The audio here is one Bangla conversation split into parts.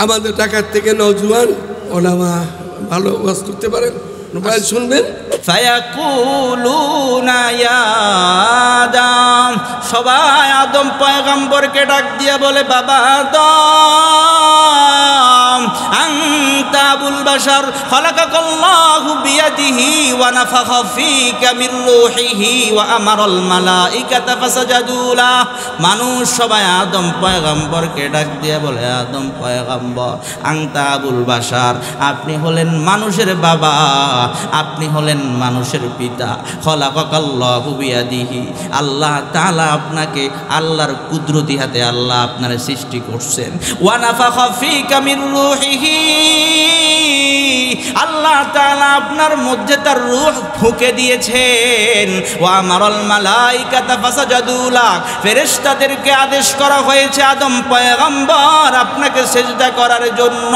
আমাদের ঢাকার থেকে নওজোয়ান ওলামা ভালো ওয়াজ করতে পারেন, মোবাইল শুনবেন। ফায়াকুলুনা ইয়া আদম, সবাই আদম পয়গম্বরকে ডাক দিয়ে বলে, বাবা আদম, আনতা আবুল বাশার, খালাকাকাল্লাহু বিয়াদিহি ওয়া নাফাখা ফীকা মির রূহিহি ওয়া আমারাল মালাইকাতা ফাসাজাদু লাহ। মানুষ সবাই আদম পয়গম্বরকে ডাক দিয়ে বলে, আদম পয়গম্বর, আনতা আবুল বাশার, আপনি হলেন মানুষের বাবা, আপনি হলেন মানুষের পিতা। খলাকাকাল্লাহু বিয়াদিহি, আল্লাহ তাআলা আপনাকে আল্লাহর কুদরতি হাতে আল্লাহ আপনার সৃষ্টি করছেন। ওয়া নাফাখা ফীকা মির রূহিহি, আল্লাহ তাআলা আপনার মধ্যে তার রূহ ফুঁকে দিয়েছেন। ওয়া আমারাল মালাইকাতা ফাসাজাদু লাক, ফেরেশতাদেরকে আদেশ করা হয়েছে আদম পয়গম্বর আপনাকে সিজদা করার জন্য।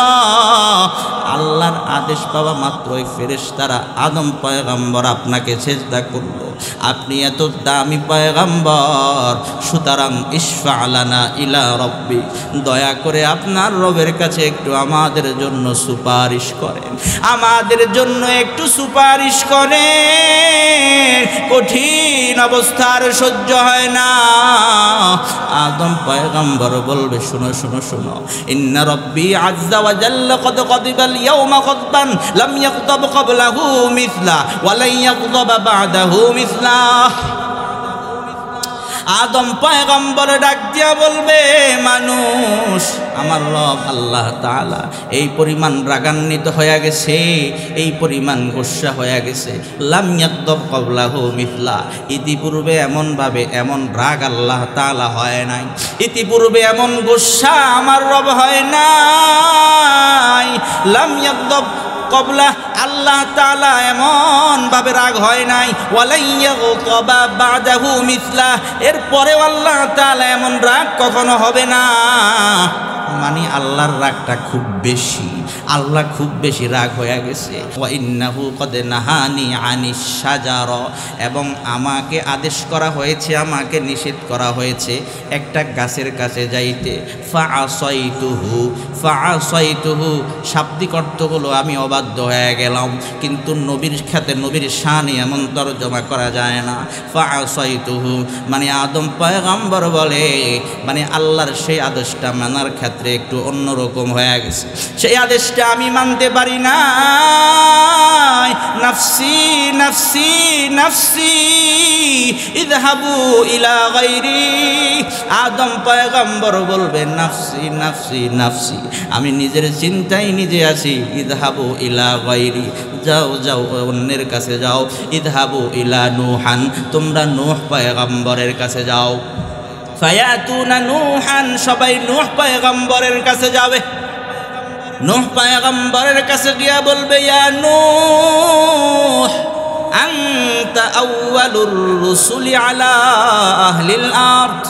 আল্লাহর আদেশ পাওয়া মাত্রই ফেরেশতারা আদম পয়গম্বর আপনাকে সিজদা করলো। আপনি এত দামি পয়গম্বর, সুতরাং ইশফা লানা ইলা রব্বি, দয়া করে আপনার রবের কাছে একটু আমাদের জন্য সুপারিশ করেন, আমাদের জন্য একটু সুপারিশ করেন। কঠিন অবস্থার সহ্য হয় না। আদম পয়গম্বর বলবে, শুনো শুনো শুনো, ইন্না রব্বি আযজা ওয়া জাল্লা কদ গদিবাল ইয়াওমা গদবান লাম ইয়াগদাব ক্বাবলাহু মিসলা ওয়া লা ইয়াগদাব বা'দাহু মিসলা। আদম পয়গম্বর ডাক দিয়া বলবে, মানুষ, আমার রব আল্লাহ তাআলা এই পরিমাণ রাগান্বিত হয়ে গেছে, এই পরিমাণ গোসা হয়ে গেছে। লাম ইয়াগদাব ক্বাবলাহু মিসলা, ইতিপূর্বে এমনভাবে এমন রাগ আল্লাহ তাআলা হয় নাই, ইতিপূর্বে এমন গোসা আমার রব হয় নাই। লাম ইয়াগদাব কবলা, আল্লাহ তাআলা এমন ভাবে রাগ হয় নাই। ওয়ালাইয়াগতাবা বাদাহু মিসলা, এরপরেও আল্লাহ তাআলা এমন রাগ কখনো হবে না। মানে আল্লাহর রাগটা খুব বেশি, আল্লাহ খুব বেশি রাগ হয়ে গেছে। ওয়া ইন্নাহু কদ নাহানি আনিশ শাজারা, এবং আমাকে আদেশ করা হয়েছে, আমাকে নিষেধ করা হয়েছে একটা গাছের কাছে যাইতে। ফাআসাইতুহু, ফাআসাইতুহু শাব্দিক অর্থ হলো আমি অবাধ্য হয়ে গেলাম, কিন্তু নবীর খাতে নবীর শানে এমন তরজমা করা যায় না। ফাআসাইতুহু মানে আদম পয়গম্বর বলে, মানে আল্লাহর সেই আদেশটা মানার ক্ষেত্রে একটু অন্যরকম হয়ে গেছে, সেই আদেশটা আমি মানতে পারি না। নাফসি নাফসি নাফসি ইযহাবু ইলা গায়রি, আদম পয়গম্বর বলবেন, নাফসি নাফসি নাফসি, আমি নিজের চিন্তায় নিজে আছি। ইযহাবু ইলা গায়রি, যাও যাও অন্যের কাছে যাও। ইযহাবু ইলা নূহান, তোমরা নূহ পয়গম্বরের কাছে যাও। ফায়াতুনা নূহান, সবাই নূহ পয়গম্বরের কাছে যাবে। নূহ পয়গম্বরের কাছে গিয়া বলবে, ইয়া নূহ আনতা আউয়ালুর রুসুলি আলা আহলিল আরদ,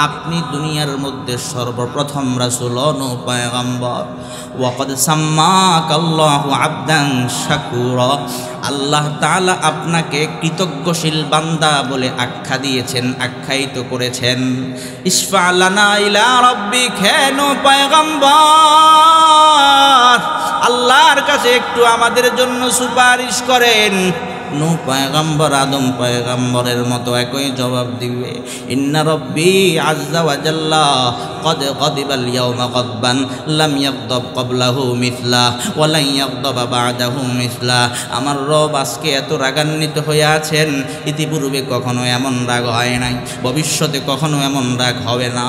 আপনি দুনিয়ার মধ্যে সর্বপ্রথম রাসূল নূহ পয়গম্বর। ওয়াকাদ সাম্মাকাল্লাহু আবদান শাকুরা, আল্লাহ তাআলা আপনাকে কৃতজ্ঞশীল বান্দা বলে আখ্যা দিয়েছেন, আখ্যায়িত করেছেন। ইশফা লানা ইলা রাব্বিক, হে নূহ পয়গম্বর, আল্লাহর কাছে একটু আমাদের জন্য সুপারিশ করেন। নূহ পয়গম্বর আদম পয়গম্বরের মতো একই জবাব দিবে, ইন্না রব্বি আযজা ওয়া জাল্লা কদ গদিবাল ইয়াওমা গদবান লাম ইয়াগদাব ক্বাবলাহু মিসলা ওয়া লা ইয়াগদাব বা'দাহু মিসলা, আমার রব আজকে এত রাগান্বিত হয়ে আছেন, ইতিপূর্বে কখনো এমন রাগ হয় নাই, ভবিষ্যতে কখনো এমন রাগ হবে না।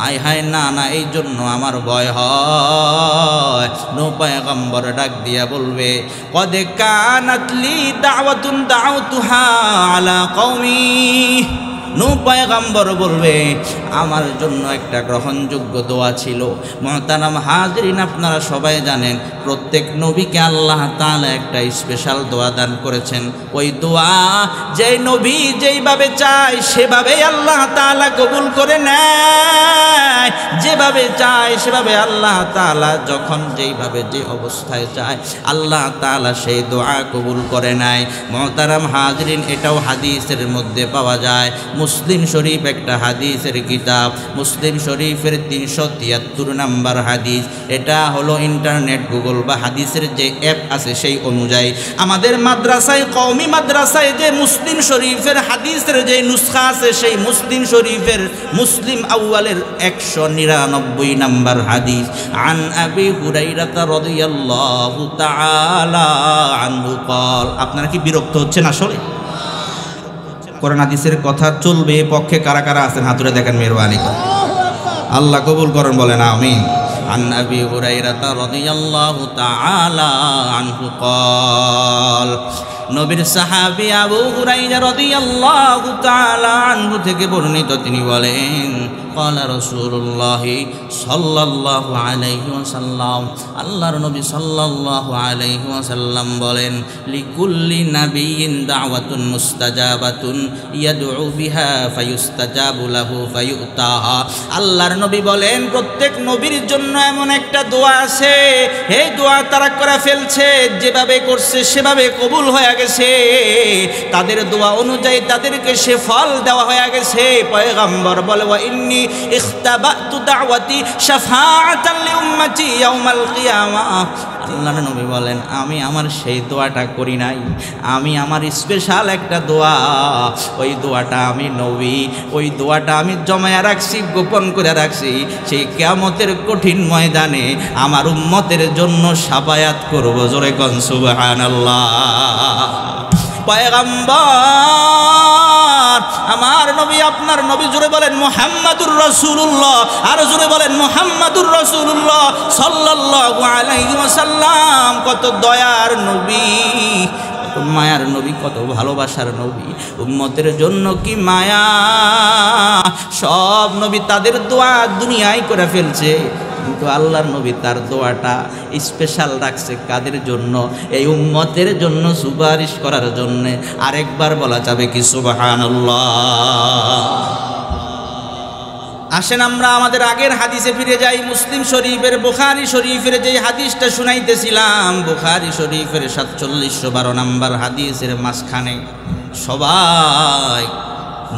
আয় হায়, না না, এই জন্য আমার ভয় হয়। নূহ পয়গম্বর ডাক দিয়া বলবে, কদ কানাত লি দাওয়াতুন দাউতুহা আলা কওমি, নূহ পয়গম্বর বলবে, আমার জন্য একটা গ্রহণযোগ্য দোয়া ছিল। মুহতারাম হাজরিন, আপনারা সবাই জানেন প্রত্যেক নবীকে আল্লাহ তাআলা একটা স্পেশাল দোয়া দান করেছেন। ওই দোয়া যে নবী যেইভাবে চায় সেভাবেই আল্লাহ তাআলা কবুল করে নেয়, যেভাবে চায় সেভাবে আল্লাহ তাআলা যখন যেইভাবে যে অবস্থায় চায় আল্লাহ তাআলা সেই দোয়া কবুল করে নেয়। মুহতারাম হাজরিন, এটাও হাদিসের মধ্যে পাওয়া যায়। মুসলিম শরীফ একটা হাদিসের কিতাব, মুসলিম শরীফের 373 নম্বর হাদিস। এটা হলো ইন্টারনেট, গুগল বা হাদিসের যে অ্যাপ আছে সেই অনুযায়ী আমাদের মাদ্রাসায়, কওমি মাদ্রাসায় যে মুসলিম শরীফের হাদিসের যে নুসখা আছে, সেই মুসলিম শরীফের মুসলিম আউয়ালের 199 নম্বর হাদিস। আন আবি হুরায়রা রাদিয়াল্লাহু তাআলা আনহু قال। আপনারা কি বিরক্ত হচ্ছেন? আসলে কোরআন হাদিসের কথা চলবে পক্ষে কারা কারা আছেন হাত তুলে দেখেন, মেহরবানি করে। আল্লাহ কবুল করেন, বলেন আমিন। عن أبي هريرة رضي الله تعالى عنه قال। নবীর সাহাবী আবু হুরায়রা রাদিয়াল্লাহু তাআলা আনহু থেকে বর্ণিত, তিনি বলেন قال رسول الله صلى الله عليه وسلم। আল্লাহর নবী সাল্লাল্লাহু আলাইহি ওয়াসাল্লাম বলেন লিকুল্লি নাবিয়্যিন দাওয়াতুন মুস্তাজাবাতুন ইয়াদউ বিহা ফায়ুস্তাজাবু লাহু ফায়ুতাহা। আল্লাহর নবী বলেন প্রত্যেক নবীর জন্য এমন একটা দোয়া আছে, এই দোয়া তারা করে ফেলছে, যেভাবে করছে সেভাবে কবুল হয়ে গেছে, তাদের দোয়া অনুযায়ী তাদেরকে সে ফল দেওয়া হয়ে গেছে। পয়গম্বর বলে ওয়া ইন্নী ইখতাবাতু দাওয়াতি শাফাআতান লিউম্মতি ইয়াউমাল কিয়ামাহ। আল্লাহর নবী বলেন আমি আমার সেই দোয়াটা করি নাই, আমি আমার স্পেশাল একটা দোয়া, ওই দোয়াটা আমি নবী, ওই দোয়াটা আমি জমায়া রাখছি, গোপন করে রাখছি, সেই কিয়ামতের কঠিন ময়দানে আমার উম্মতের জন্য শাফায়াত করব। জোরে কোন সুবহানাল্লাহ। পয়গম্বর আমার নবী, আপনার নবী, জোরে বলেন মুহাম্মাদুর রাসূলুল্লাহ, আর জোরে বলেন মুহাম্মাদুর রাসূলুল্লাহ সাল্লাল্লাহু আলাইহি ওয়াসাল্লাম। কত দয়ার নবী, কত মায়ার নবী, কত ভালোবাসার নবী, উম্মতের জন্য কি মায়া। সব নবী তাদের দোয়া দুনিয়ায় করে ফেলছে, কিন্তু আল্লাহর নবী তার দোয়াটা স্পেশাল রাখছে কাদের জন্য? এই উম্মতের জন্য, সুপারিশ করার জন্য। আরেকবার বলা যাবে কি সুবহানাল্লাহ। আসেন আমরা আমাদের আগের হাদিসে ফিরে যাই। মুসলিম শরীফের, বুখারী শরীফের যে হাদিসটা শুনাইতেছিলাম, বুখারী শরীফের 4712 নম্বর হাদিসের মাঝখানে সবাই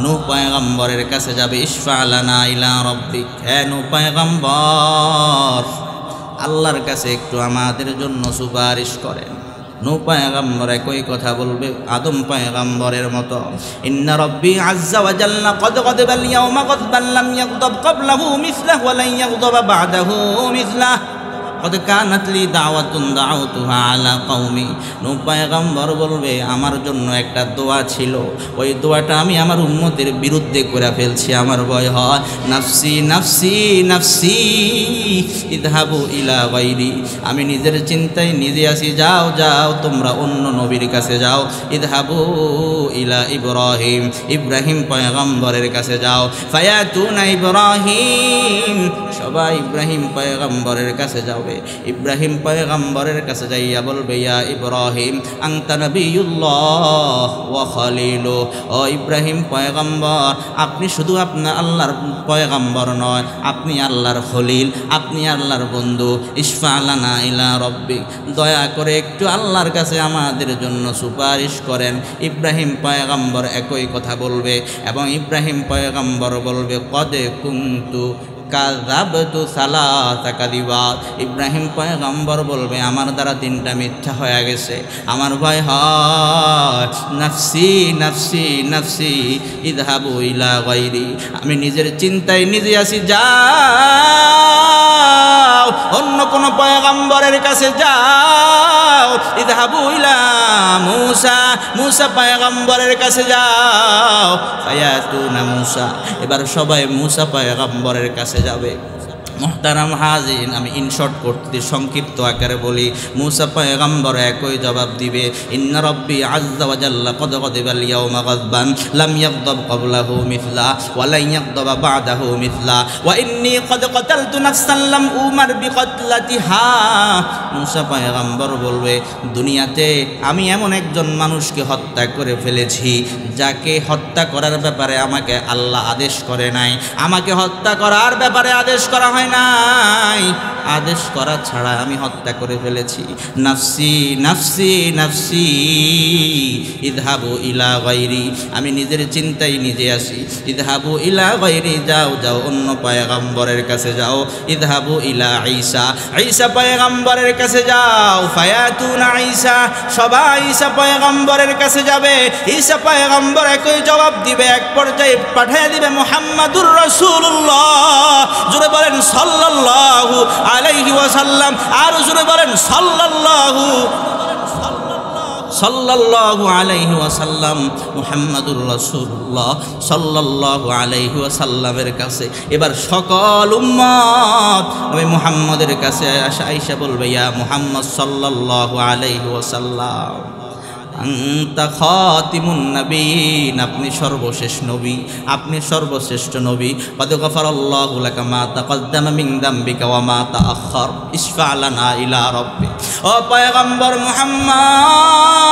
নূহ পয়গম্বরের কাছে যাবে। ইশফা লানা ইলা রাব্বিক, হে নূহ পয়গম্বর আল্লাহর কাছে একটু আমাদের জন্য সুপারিশ করেন। নূহ পয়গম্বর একই কথা বলবে আদম পয়গম্বরের মতো। ইন্না রাব্বি আযজা ওয়া জাল্লা ক্বাদ গাদাবাল ইয়াওমা গাদবান লাম ইয়াগদাব ক্বাবলাহু মিসলাহু ওয়া লান ইয়াগদাবা বা'দাহু মিসলাহু কদ কানাত লি দাওয়াতুন দাউতুহা আলা কওমি। নূহ পয়গম্বর বলবে আমার জন্য একটা দোয়া ছিল, ওই দোয়াটা আমি আমার উম্মতের বিরুদ্ধে করে ফেলছি, আমার ভয় হয়। নাফসি নাফসি নাফসি ইযহাবু ইলা গায়রি, আমি নিজের চিন্তায় নিজে আছি, যাও যাও তোমরা অন্য নবীর কাছে যাও। ইযহাবু ইলা ইব্রাহিম, ইব্রাহিম পয়গম্বরের কাছে যাও। ফায়াতুনা ইব্রাহিম, সবাই ইব্রাহিম পয়গম্বরের কাছে যাবে। ইব্রাহিম পয়গম্বরের কাছে যাইয়া বলবে ইয়া ইব্রাহিম আনতা নবিয়ুল্লাহ ওয়া খলিলু, ও ইব্রাহিম পয়গম্বর আপনি শুধু আপনার আল্লাহর পয়গম্বর নয়, আপনি আল্লাহর খলিল, আপনি আল্লাহর বন্ধু। ইশফা লানা ইলা রাব্বিক, দয়া করে একটু আল্লাহর কাছে আমাদের জন্য সুপারিশ করেন। ইব্রাহিম পয়গম্বর একই কথা বলবে, এবং ইব্রাহিম পয়গম্বর বলবে কদ কুনতু কাযাবতু সালাসা কাযিবাত। ইব্রাহিম পয়গম্বর বলবে আমার দ্বারা 3টা মিথ্যা হয়ে গেছে, আমার ভয় হয়। নাফসি নাফসি নাফসি ইযহাবু ইলা গায়রি, আমি নিজের চিন্তায় নিজে আছি, যাও অন্য কোন পয়গম্বরের কাছে যাও। ইযহাবু ইলা মূসা, মূসা পয়গম্বরের কাছে যাও। ফায়াতুনা মূসা, এবার সবাই মূসা পয়গম্বরের কাছে যাবে। মুহতারাম হাজির, আমি ইনশর্ট করতে সংক্ষিপ্ত আকারে বলি, মূসা পয়গম্বর একই জবাব দিবে ইন্না রাব্বি আযজা ওয়া জাল্লা ক্বাদ গাদাবাল ইয়াওমা গাদবান লাম ইয়াগদাব ক্বাবলাহু মিসলা ওয়া লা ইয়াগদাবা বা'দাহু মিসলা ওয়া ইন্নী ক্বাদ কাতালতু নাফসান লাম উমার বিকাতলাতিহা। মূসা পয়গম্বর বলবে দুনিয়াতে আমি এমন একজন মানুষকে হত্যা করে ফেলেছি যাকে হত্যা করার ব্যাপারে আমাকে আল্লাহ আদেশ করে নাই, আমাকে হত্যা করার ব্যাপারে আদেশ করা হয় নাই, আদেশ করা ছাড়া আমি হত্যা করে ফেলেছি। নাফসি নাফসি নাফসি ইযহাবু ইলা গায়রি, আমি নিজের চিন্তায় নিজে আসি। ইযহাবু ইলা গায়রি, যাও যাও অন্য পয়গম্বরের কাছে যাও। ইযহাবু ইলা ঈসা, ঈসা পয়গম্বরের কাছে যাও। ফায়াতুনা ঈসা, সবাই ঈসা পয়গম্বরের কাছে যাবে। ঈসা পয়গম্বর একই জবাব দিবে, এক পর্যায়ে পাঠিয়ে দিবে মুহাম্মাদুর রাসূলুল্লাহ। জোরে বলেন সাল্লাল্লাহু আলাইহি ওয়াসাল্লাম, আর জোরে বলেন সাল্লাল্লাহু আলাইহি ওয়াসাল্লাম। মুহাম্মাদুর রাসূলুল্লাহ সাল্লাল্লাহু আলাইহি ওয়াসাল্লামের কাছে এবার সকল উম্মত নবী মুহাম্মদের কাছে আয়েশা বলবে, ইয়া মুহাম্মদ সাল্লাল্লাহু আলাইহি ওয়াসাল্লাম, আনতা খাতিমুন নবীন, আপনি সর্বশেষ নবী, আপনি সর্বশ্রেষ্ঠ নবী। কদ গফারাল্লাহু লাকা মা তাকদ্দামা মিন যামবিকা ওয়া মা তাআখার, ইশফা লানা ইলা রাব্বি। ও পয়গম্বর মুহাম্মদ,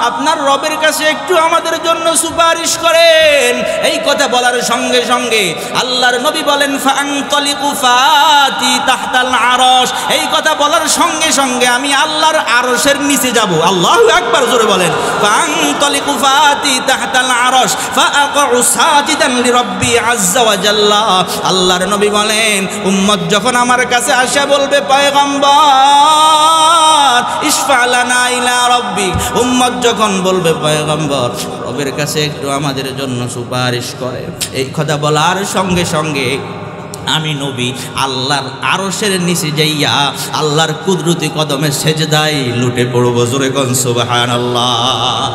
আপনার রবের কাছে একটু আমাদের জন্য সুপারিশ করেন। এই কথা বলার সঙ্গে সঙ্গে আল্লাহর নবী বলেন, ফাআনতালিকু ফাতি তাহতাল আরশ, এই কথা বলার সঙ্গে সঙ্গে আমি আল্লাহর আরশের নিচে যাব। আল্লাহু আকবার, জোরে বলেন। ফাআনতালিকু ফাতি তাহতাল আরশ ফাআকউ সাজিদান লিরাব্বি আযজা ওয়া জাল্লা। আল্লাহর নবী বলেন, উম্মত যখন আমার কাছে আসে বলবে, পয়গম্বর ইশফা লানা ইলা রাব্বি, উম্মত যখন বলবে, পয়গম্বর রবের কাছে একটু আমাদের জন্য সুপারিশ করে, এই কথা বলার সঙ্গে সঙ্গে আমি নবী আল্লাহর আরশের নিচে যাইয়া আল্লাহর কুদরতি কদমে সেজদায় লুটে পড়ব। জোরে কোন সুবহানাল্লাহ।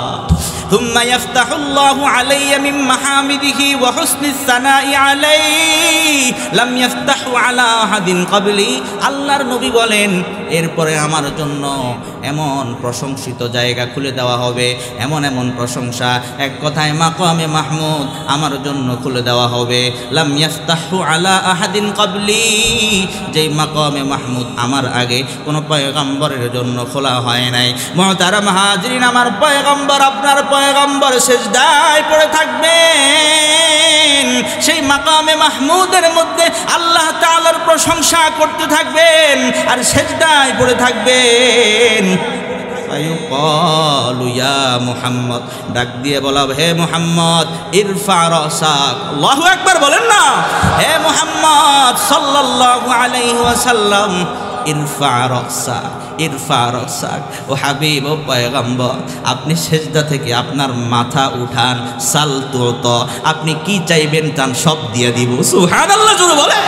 ثم يفتح الله علي من محامده وحسن الثناء عليه لم يفتح على أحد قبلي। আল্লাহর নবী বলেন, এরপরে আমার জন্য এমন প্রশংসিত জায়গা খুলে দেওয়া হবে, এমন এমন প্রশংসা, এক কথায় মাকামে মাহমুদ আমার জন্য খুলে দেওয়া হবে। লাম ইয়াফতাহু আলা আহাদিন ক্বাবলি, যেই মাকামে মাহমুদ আমার আগে কোনো পয়গম্বরের জন্য খোলা হয় নাই। মুহতারাম হাজিরিন, আমার পয়গম্বর, আপনার পয়গম্বর সেজদায় পড়ে থাকবেন, সেই মাকামে মাহমুদের মধ্যে আল্লাহ তাআলার প্রশংসা করতে থাকবেন আর সেজদায় পড়ে থাকবেন। ফায়ুকালু ইয়া মুহাম্মদ, ডাক দিয়ে বলা, হে মুহাম্মদ, ইরফা রাসাক। আল্লাহু আকবার বলেন না। হে মুহাম্মদ সাল্লাল্লাহু আলাইহি ওয়াসাল্লাম, ইরফা রাসাক, ইরফা রাসাক। ও হাবিব, ও পয়গম্বর, আপনি সেজদা থেকে আপনার মাথা উঠান। সাল তুতা, আপনি কি চাইবেন চান সব দিয়ে দিব। সুবহানাল্লাহ, জোরে বলে।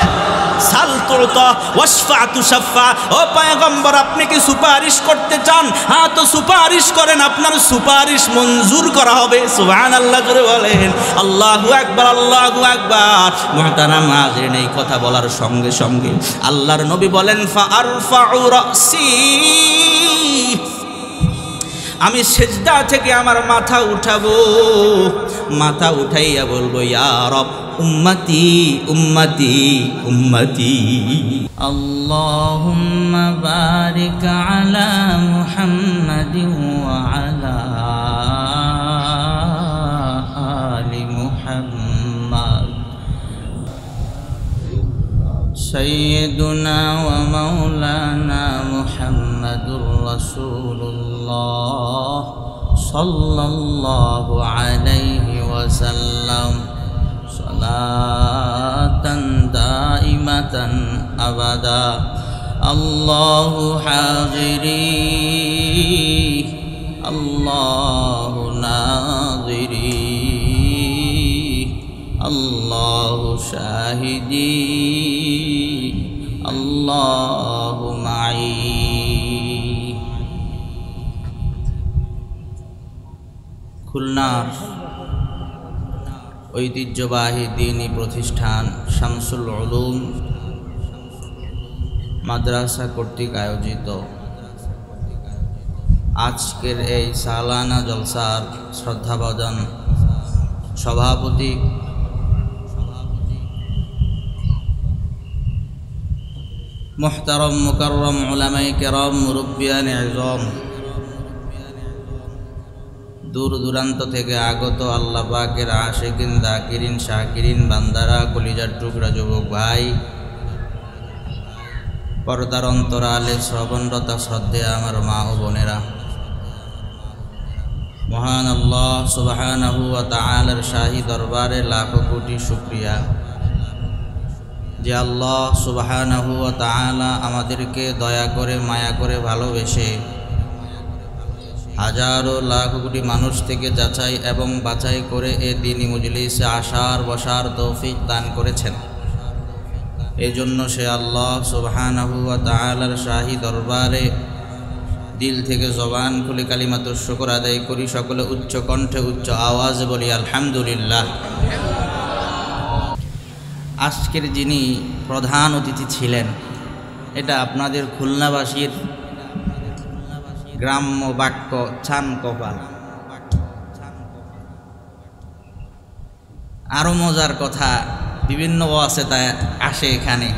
সাল তুতা ওয়াশফা তুশাফা। ও পয়গম্বর, আপনি কি সুপারিশ করতে চান? হ্যাঁ, তো সুপারিশ করেন, আপনার সুপারিশ মঞ্জুর করা হবে। সুবহানাল্লাহ, জোরে বলেন। আল্লাহু আকবার, আল্লাহু আকবার। মুহতারাম হাজিরিন, এই কথা বলার সঙ্গে সঙ্গে আল্লাহর নবী বলেন, ফাআরফাউ রাসি, আমি সেজদা থেকে আমার মাথা উঠাবো। মাথা উঠাইয়া বলবো, ইয়া রব, উম্মতি উম্মতি উম্মতি। আল্লাহুম্মা বারিক আলা মুহাম্মাদিন ওয়া আলা আলি মুহাম্মাদ। সাইয়্যিদুনা ওয়া মাওলানা মুহাম্মাদুর রাসূলুল্লাহ সাল্লাল্লাহু আলাইহি ওয়াসাল্লাম, সালাতান দাইমাতান আবাদা। আল্লাহু হাজিরি, আল্লাহু নাযিরি, আল্লাহু শাহিদি, আল্লাহু মাই। খুলনার ঐতিহ্যবাহী দ্বীনি প্রতিষ্ঠান শামসুল উলুম মাদ্রাসা কর্তৃক আয়োজিত আজকের এই সালানা জলসার শ্রদ্ধাভাজন সভাপতি মুহতারম মুকাররম উলামায়ে কেরাম, মুরব্বিয়ানে আযম, দূর দূরান্ত থেকে আগত আল্লাহ পাকের আশিকিন, যাকিরিন, শাকিরিন বান্দারা, কলিজার টুকরা যুবক ভাই, পর্দার অন্তরালে শ্রবণরতা শ্রদ্ধেয় আমার মা ও বোনেরা, মহান আল্লাহ সুবহানাহু ওয়া তাআলার শাহী দরবারে লাখো কোটি শুকরিয়া যে আল্লাহ সুবহানাহু ওয়া তাআলা আমাদেরকে দয়া করে মায়া করে ভালোবেসে হাজারো লাখ কোটি মানুষ থেকে যাচাই এবং বাছাই করে এ দ্বীনি মজলিসে আসার বসার তৌফিক দান করেছেন। এই জন্য সে আল্লাহ সুবহানাহু ওয়া তাআলার শাহী দরবারে দিল থেকে জবান খুলে কালিমাতুশ শুকর আদায় করি। সকলে উচ্চ কণ্ঠে উচ্চ আওয়াজে বলি আলহামদুলিল্লাহ। আজকের যিনি প্রধান অতিথি ছিলেন, এটা আপনাদের খুলনাবাসীর গ্রাম্য বাক্য ছান কপাল। আরও মজার কথা, বিভিন্ন ওয়াসিতায় আসে এখানে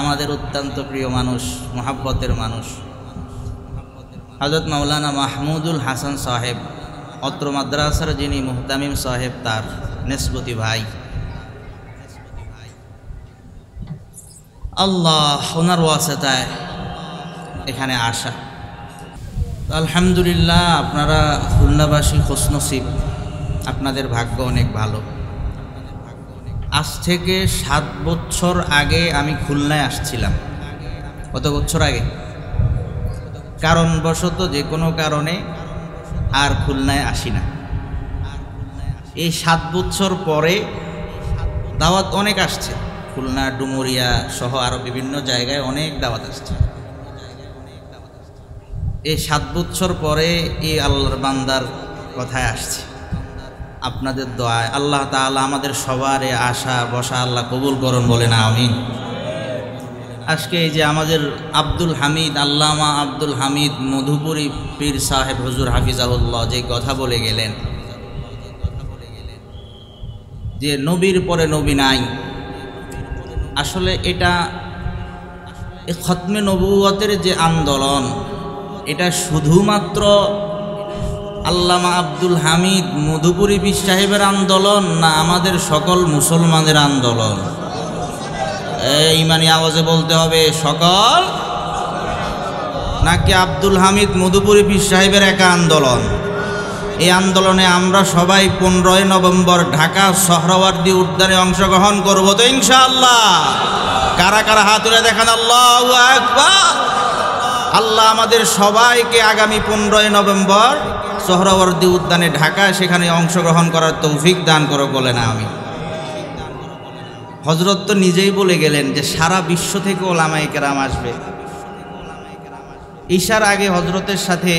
আমাদের অত্যন্ত প্রিয় মানুষ, মুহাব্বতের মানুষ হযরত মাওলানা মাহমুদুল হাসান সাহেব, অত্র মাদ্রাসার যিনি মুহতামিম সাহেব, তার নিসবতি ভাই। আল্লাহ ওনার ওয়াসিতায় এখানে আসা। আলহামদুলিল্লাহ, আপনারা খুলনাবাসী খুশনসিব, আপনাদের ভাগ্য অনেক ভালো। আজ থেকে 7 বছর আগে আমি খুলনায় আসছিলাম। কত বছর আগে? কারণবশত যে কোনো কারণে আর খুলনায় আসি না। এই 7 বছর পরে দাওয়াত অনেক আসছে, খুলনা, ডুমুরিয়া সহ আরও বিভিন্ন জায়গায় অনেক দাওয়াত আসছে। এই 7 বছর পরে এই আল্লাহর বান্দার কথায় আসছে। আপনাদের দোয়ায় আল্লাহ তাআলা আমাদের সবার আশা বসা আল্লাহ কবুল করুন, বলেন আমিন। আজকে এই যে আমাদের আব্দুল হামিদ, আল্লামা আব্দুল হামিদ মধুপুরী পীর সাহেব হুজুর হাফিজাহুল্লাহ যে কথা বলে গেলেন যে নবীর পরে নবী নাই, আসলে এটা খতমে নবুয়তের যে আন্দোলন, এটা শুধুমাত্র আল্লামা আব্দুল হামিদ মধুপুরী পীর সাহেবের আন্দোলন না আমাদের সকল মুসলমানের আন্দোলন? ইমানি আওয়াজে বলতে হবে, সকল, নাকি আব্দুল হামিদ মধুপুরী পীর সাহেবের একা আন্দোলন? এই আন্দোলনে আমরা সবাই 15 নভেম্বর ঢাকা সোহরাওয়ার্দী উদ্যানে অংশগ্রহণ করব তো ইনশাআল্লাহ। কারা কারা হাত তুলে দেখান আল্লাহু আকবার। আল্লাহ আমাদের সবাইকে আগামী 15 নভেম্বর সোহরাওয়ার্দী উদ্যানে ঢাকা, সেখানে অংশগ্রহণ করার তৌফিক দান করো, বলেন আমিন। হযরত তো নিজেই বলে গেলেন যে সারা বিশ্ব থেকে ওলামায়ে কেরাম আসবে। ঈশার আগে হযরতের সাথে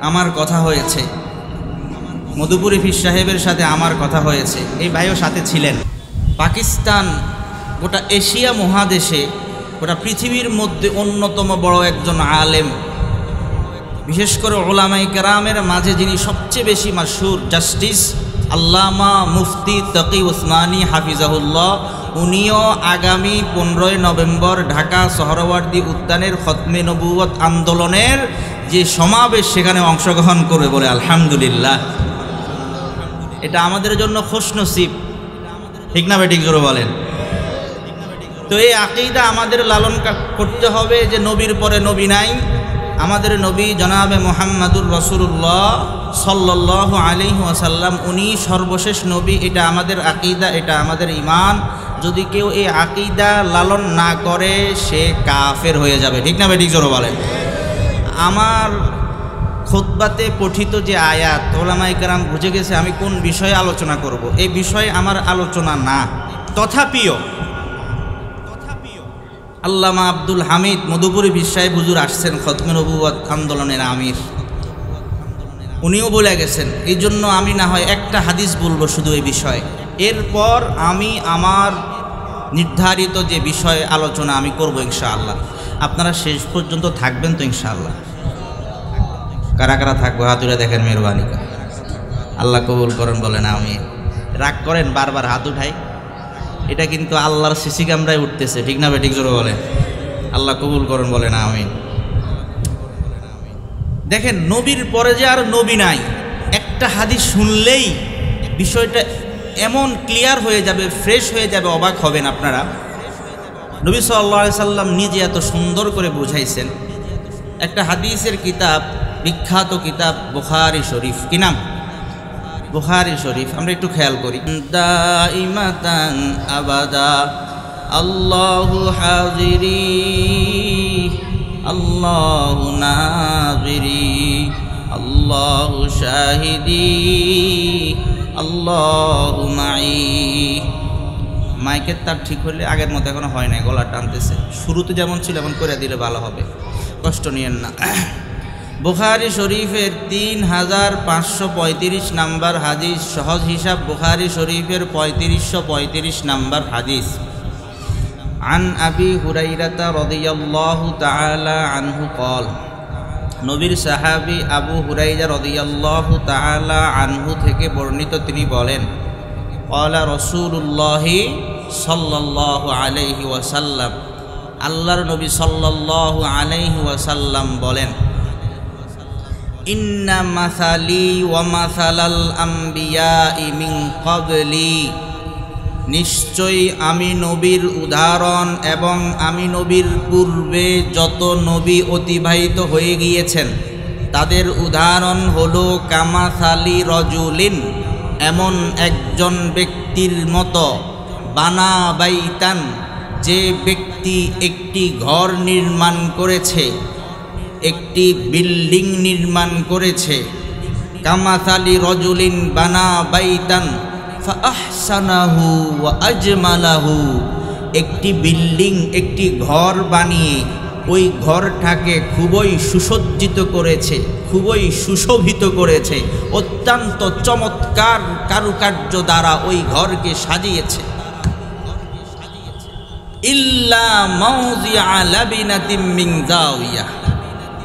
আমার কথা হয়েছে, মধুপুরী পীর সাহেবের সাথে আমার কথা হয়েছে, এই ভাইও সাথে ছিলেন। পাকিস্তান গোটা এশিয়া মহাদেশে, গোটা পৃথিবীর মধ্যে অন্যতম বড় একজন আলেম, বিশেষ করে ওলামায়ে কেরামের মাঝে যিনি সবচেয়ে বেশি মাশহুর, জাস্টিস আল্লামা মুফতি তকি উসমানী হাফিজাহুল্লাহ, উনিও আগামী 15 নভেম্বর ঢাকা সোহরাওয়ার্দী উদ্যানের খতমে নবুয়ত আন্দোলনের যে সমাবেশ, সেখানে অংশগ্রহণ করবে, বলে আলহামদুলিল্লাহ। এটা আমাদের জন্য খুশনসিব, ঠিক না বেঠিক জোরে বলেন? তো এই আকীদা আমাদের লালন করতে হবে যে নবীর পরে নবী নাই। আমাদের নবী জনাবে মুহাম্মাদুর রাসূলুল্লাহ সাল্লাল্লাহু আলাইহি ওয়াসাল্লাম, উনি সর্বশেষ নবী। এটা আমাদের আকীদা, এটা আমাদের ঈমান। যদি কেউ এই আকীদা লালন না করে সে কাফের হয়ে যাবে, ঠিক না বেঠিক জোরে বলেন? আমার খুতবাতে পঠিত যে আয়াত, ওলামায়ে কেরাম বুঝে গেছে আমি কোন বিষয়ে আলোচনা করব। এই বিষয়ে আমার আলোচনা না, তথাপিও আল্লামা আব্দুল হামিদ মধুপুরী পীর সাহেব হুজুর আসছেন, খতমে নবুয়ত আন্দোলনের আমির, উনিও বলে গেছেন। এই জন্য আমি না হয় একটা হাদিস বলবো শুধু এই বিষয়ে, এরপর আমি আমার নির্ধারিত যে বিষয় আলোচনা আমি করব ইনশাআল্লাহ। আপনারা শেষ পর্যন্ত থাকবেন তো ইনশাআল্লাহ? কারা কারা থাকবো হাত তুলে দেখেন, মেহরবানি করে আল্লাহ কবুল করেন, বলেন আমিন। রাগ করেন বারবার হাত উঠাই, এটা কিন্তু আল্লাহর সিসি ক্যামেরায় উঠতেছে, ঠিক না বেঠিক জোরে বলেন? আল্লাহ কবুল করেন, বলেন আমিন। দেখেন, নবীর পরে যে আর নবী নাই, একটা হাদিস শুনলেই বিষয়টা এমন ক্লিয়ার হয়ে যাবে, ফ্রেশ হয়ে যাবে, অবাক হবেন আপনারা। নবী সাল্লাল্লাহু আলাইহি সাল্লাম নিজে এত সুন্দর করে বুঝাইছেন। একটা হাদিসের কিতাব, বিখ্যাত কিতাব বুখারী শরীফ, কি নাম? বুখারী শরীফ। আমরা একটু খেয়াল করি, দাইমাতান আবাদা আল্লাহু হাজিরি আল্লাহু নাযিরি আল্লাহু শাহিদি আল্লাহু মাই। মাইকের তার ঠিক হলে, আগের মতো এখনো হয় নাই, গলা টানতেছে। শুরুতে যেমন ছিল এমন করে দিলে ভালো হবে, কষ্ট নিয়েন না। বুখারী শরীফের 3535 নাম্বার হাদিস, সহজ হিসাব বুখারী শরীফের 3535 নাম্বার হাদিস। আন আবি হুরাইরাতা রাদিয়াল্লাহু তাআলা আনহু ক্বাল, নবীর সাহাবী আবু হুরাইরা রাদিয়াল্লাহু তাআলা আনহু থেকে বর্ণিত, তিনি বলেন, ক্বালা রাসূলুল্লাহি সাল্লাল্লাহু আলাইহি ওয়াসাল্লাম, আল্লাহর নবী সাল্লাল্লাহু আলাইহি ওয়াসাল্লাম বলেন, ইন্না মাসালি ওয়া মাসালাল আমবিয়াই মিন ক্বাবলি, নিশ্চয়ই আমি নবীর উদাহরণ এবং আমি নবীর পূর্বে যত নবী অতিবাহিত হয়ে গিয়েছেন তাদের উদাহরণ হলো কামাসালি রজুলিন, এমন একজন ব্যক্তির মতো, বানা বাইতান, যে ব্যক্তি একটি ঘর নির্মাণ করেছে, একটি বিল্ডিং নির্মাণ করেছে। কামাসালি রজুলিন বানা বাইতান ফাআহসানাহু ওয়া আজমালাহু, একটি বিল্ডিং, একটি ঘর বানিয়ে ওই ঘরটাকে খুবই সুসজ্জিত করেছে, খুবই সুশোভিত করেছে, অত্যন্ত চমৎকার কারুকার্য দ্বারা ওই ঘরকে সাজিয়েছে। ইল্লা মাউযিআ লাবিনাতিন মিন যাওয়িয়া,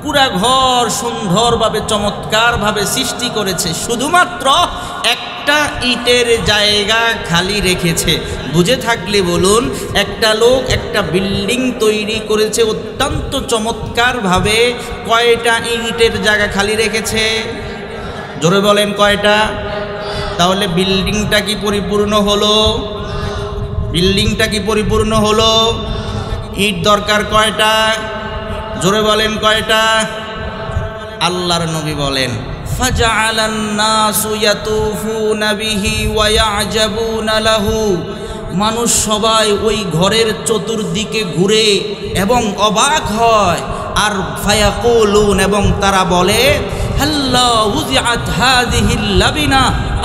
পুরা ঘর সুন্দরভাবে চমৎকারভাবে সৃষ্টি করেছে, শুধুমাত্র একটা ইটের জায়গা খালি রেখেছে। বুঝে থাকলে বলুন, একটা লোক একটা বিল্ডিং তৈরি করেছে অত্যন্ত চমৎকারভাবে, কয়টা ইটের জায়গা খালি রেখেছে? জোরে বলেন কয়টা? তাহলে বিল্ডিংটা কি পরিপূর্ণ হলো? বিল্ডিংটা কি পরিপূর্ণ হলো? ইট দরকার কয়টা? জোরে বলেন কয়টা? আল্লাহর নবী বলেন, ফাজআলান নাসু ইয়াতুফুনা বিহি ওয়া ইয়াজাবুনা লাহু, মানুষ সবাই ওই ঘরের চতুর্দিকে ঘুরে এবং অবাক হয়, আর ফায়াকুলুন, এবং তারা বলে, হাল্লা উযিআত হাযিহিল লাবিনা,